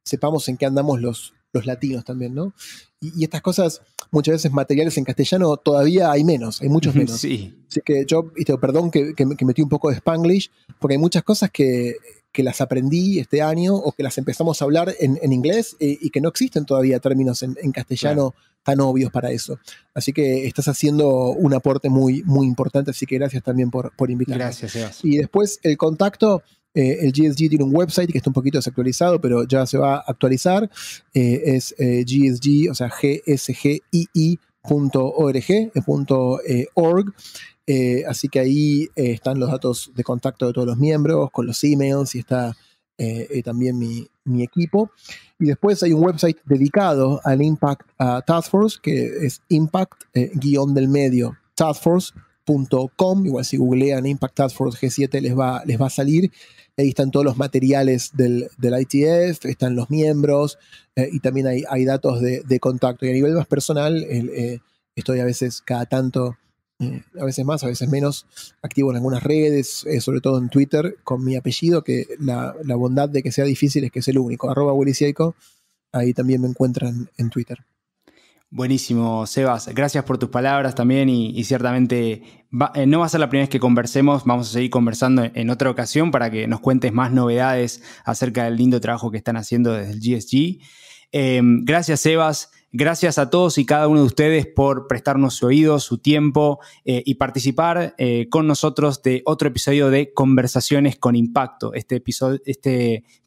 sepamos en qué andamos los latinos también, ¿no? Y estas cosas, muchas veces materiales en castellano, todavía hay muchos menos. Sí. Así que yo, perdón que metí un poco de Spanglish, porque hay muchas cosas que las aprendí este año, o que las empezamos a hablar en inglés, y que no existen todavía términos en castellano, claro, tan obvios para eso. Así que estás haciendo un aporte muy, muy importante, así que gracias también por invitarme. Gracias, Sebas. Y después el contacto, el GSG tiene un website que está un poquito desactualizado, pero ya se va a actualizar. Es GSG, o sea, gsgii.org. Así que ahí están los datos de contacto de todos los miembros, con los emails, y está también mi equipo. Y después hay un website dedicado al Impact Task Force, que es impact-del-medio taskforce.com. Igual si googlean Impact Task Force G7 les va a salir. Ahí están todos los materiales del ITF, están los miembros, y también hay datos de contacto. Y a nivel más personal, estoy a veces cada tanto, a veces más, a veces menos, activo en algunas redes, sobre todo en Twitter, con mi apellido, que la bondad de que sea difícil es que es el único, @WillyCieco. Ahí también me encuentran en Twitter. Buenísimo, Sebas. Gracias por tus palabras también, y ciertamente no va a ser la primera vez que conversemos. Vamos a seguir conversando en otra ocasión para que nos cuentes más novedades acerca del lindo trabajo que están haciendo desde el GSG. Gracias, Sebas. Gracias a todos y cada uno de ustedes por prestarnos su oído, su tiempo y participar con nosotros de otro episodio de Conversaciones con Impacto, este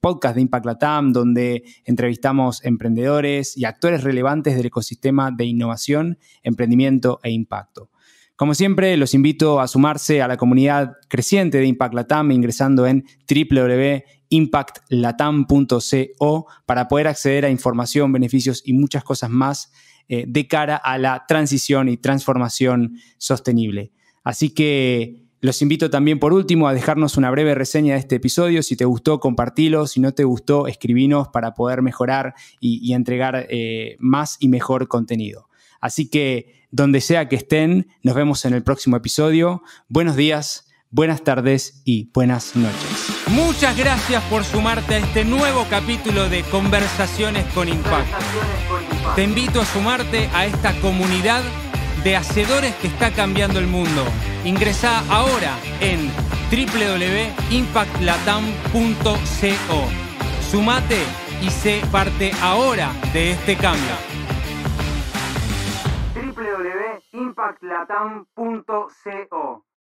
podcast de Impact Latam, donde entrevistamos emprendedores y actores relevantes del ecosistema de innovación, emprendimiento e impacto. Como siempre, los invito a sumarse a la comunidad creciente de Impact Latam ingresando en www.impactlatam.co para poder acceder a información, beneficios y muchas cosas más de cara a la transición y transformación sostenible. Así que los invito también, por último, a dejarnos una breve reseña de este episodio. Si te gustó, compartilo. Si no te gustó, escribinos para poder mejorar y entregar más y mejor contenido. Así que, donde sea que estén, nos vemos en el próximo episodio. Buenos días, buenas tardes y buenas noches. Muchas gracias por sumarte a este nuevo capítulo de Conversaciones con Impacto. Te invito a sumarte a esta comunidad de hacedores que está cambiando el mundo. Ingresá ahora en www.impactlatam.co. Sumate y sé parte ahora de este cambio. www.impactlatam.co